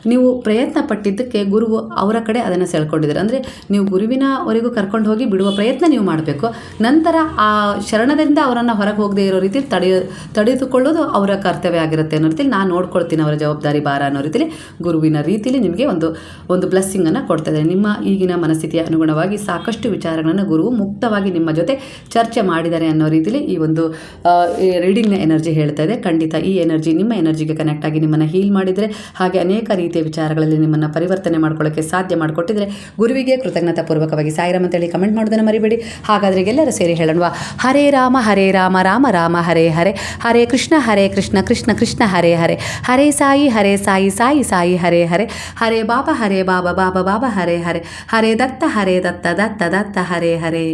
ನೀವು ಪ್ರಯತ್ನ ಪಟ್ಟಿದ್ದಕ್ಕೆ ಗುರುವು ಅವರ ಕಡೆ ಅದನ್ನು ಸೆಳ್ಕೊಂಡಿದ್ದಾರೆ. ಅಂದರೆ ನೀವು ಗುರುವಿನವರೆಗೂ ಕರ್ಕೊಂಡು ಹೋಗಿ ಬಿಡುವ ಪ್ರಯತ್ನ ನೀವು ಮಾಡಬೇಕು. ನಂತರ ಆ ಶರಣದಿಂದ ಅವರನ್ನು ಹೊರಗೆ ಹೋಗದೆ ಇರೋ ರೀತಿ ತಡೆದುಕೊಳ್ಳೋದು ಅವರ ಕರ್ತವ್ಯ ಆಗಿರುತ್ತೆ ಅನ್ನೋ ರೀತಿಯಲ್ಲಿ ನಾನು ನೋಡ್ಕೊಳ್ತೀನಿ, ಅವರ ಜವಾಬ್ದಾರಿ ಭಾರ ಅನ್ನೋ ರೀತಿಯಲ್ಲಿ ಗುರುವಿನ ರೀತಿಯಲ್ಲಿ ನಿಮಗೆ ಒಂದು ಬ್ಲೆಸ್ಸಿಂಗನ್ನು ಕೊಡ್ತಾ ಇದ್ದಾರೆ. ನಿಮ್ಮ ಈಗಿನ ಮನಸ್ಥಿತಿಯ ಅನುಗುಣವಾಗಿ ಸಾಕಷ್ಟು ವಿಚಾರಗಳನ್ನು ಗುರುವು ಮುಕ್ತವಾಗಿ ನಿಮ್ಮ ಜೊತೆ ಚರ್ಚೆ ಮಾಡಿದ್ದಾರೆ ಅನ್ನೋ ರೀತಿಯಲ್ಲಿ ಈ ಒಂದು ರೀಡಿಂಗ್ನ ಎನರ್ಜಿ ಹೇಳ್ತಾ ಇದೆ. ಖಂಡಿತ ಈ ಎನರ್ಜಿ ನಿಮ್ಮ ಎನರ್ಜಿಗೆ ಕನೆಕ್ಟ್ ಆಗಿ ನಿಮ್ಮನ್ನು ಹೀಲ್ ಮಾಡಿದರೆ, ಹಾಗೆ ಅನೇಕ ರೀತಿಯ ವಿಚಾರಗಳಲ್ಲಿ ನಿಮ್ಮನ್ನು ಪರಿವರ್ತನೆ ಮಾಡ್ಕೊಳ್ಳೋಕ್ಕೆ ಸಾಧ್ಯ ಮಾಡಿಕೊಟ್ಟಿದ್ರೆ ಗುರುವಿಗೆ ಕೃತಜ್ಞತಾಪೂರ್ವಕವಾಗಿ ಸಾಯಿರಾಮ್ ಅಂತೇಳಿ ಕಮೆಂಟ್ ಮಾಡೋದನ್ನು ಮರಿಬೇಡಿ. ಹಾಗಾದರೆ ಎಲ್ಲರೂ ಸೇರಿ ಹೇಳೋಣ, ಹರೇ ರಾಮ ರಾಮ ರಾಮ ಹರೇ ಹರೇ, ಹರೇ ಕೃಷ್ಣ ಕೃಷ್ಣ ಕೃಷ್ಣ ಹರೇ ಹರೇ, ಹರೇ ಸಾಯಿ ಸಾಯಿ ಸಾಯಿ ಹರೇ ಹರೇ, ಹರೇ ಬಾಬಾ ಬಾಬಾ ಬಾಬಾ ಹರೇ ಹರೇ, ಹರೇ ದತ್ತ ದತ್ತ ದತ್ತ ಹರೇ ಹರೇ.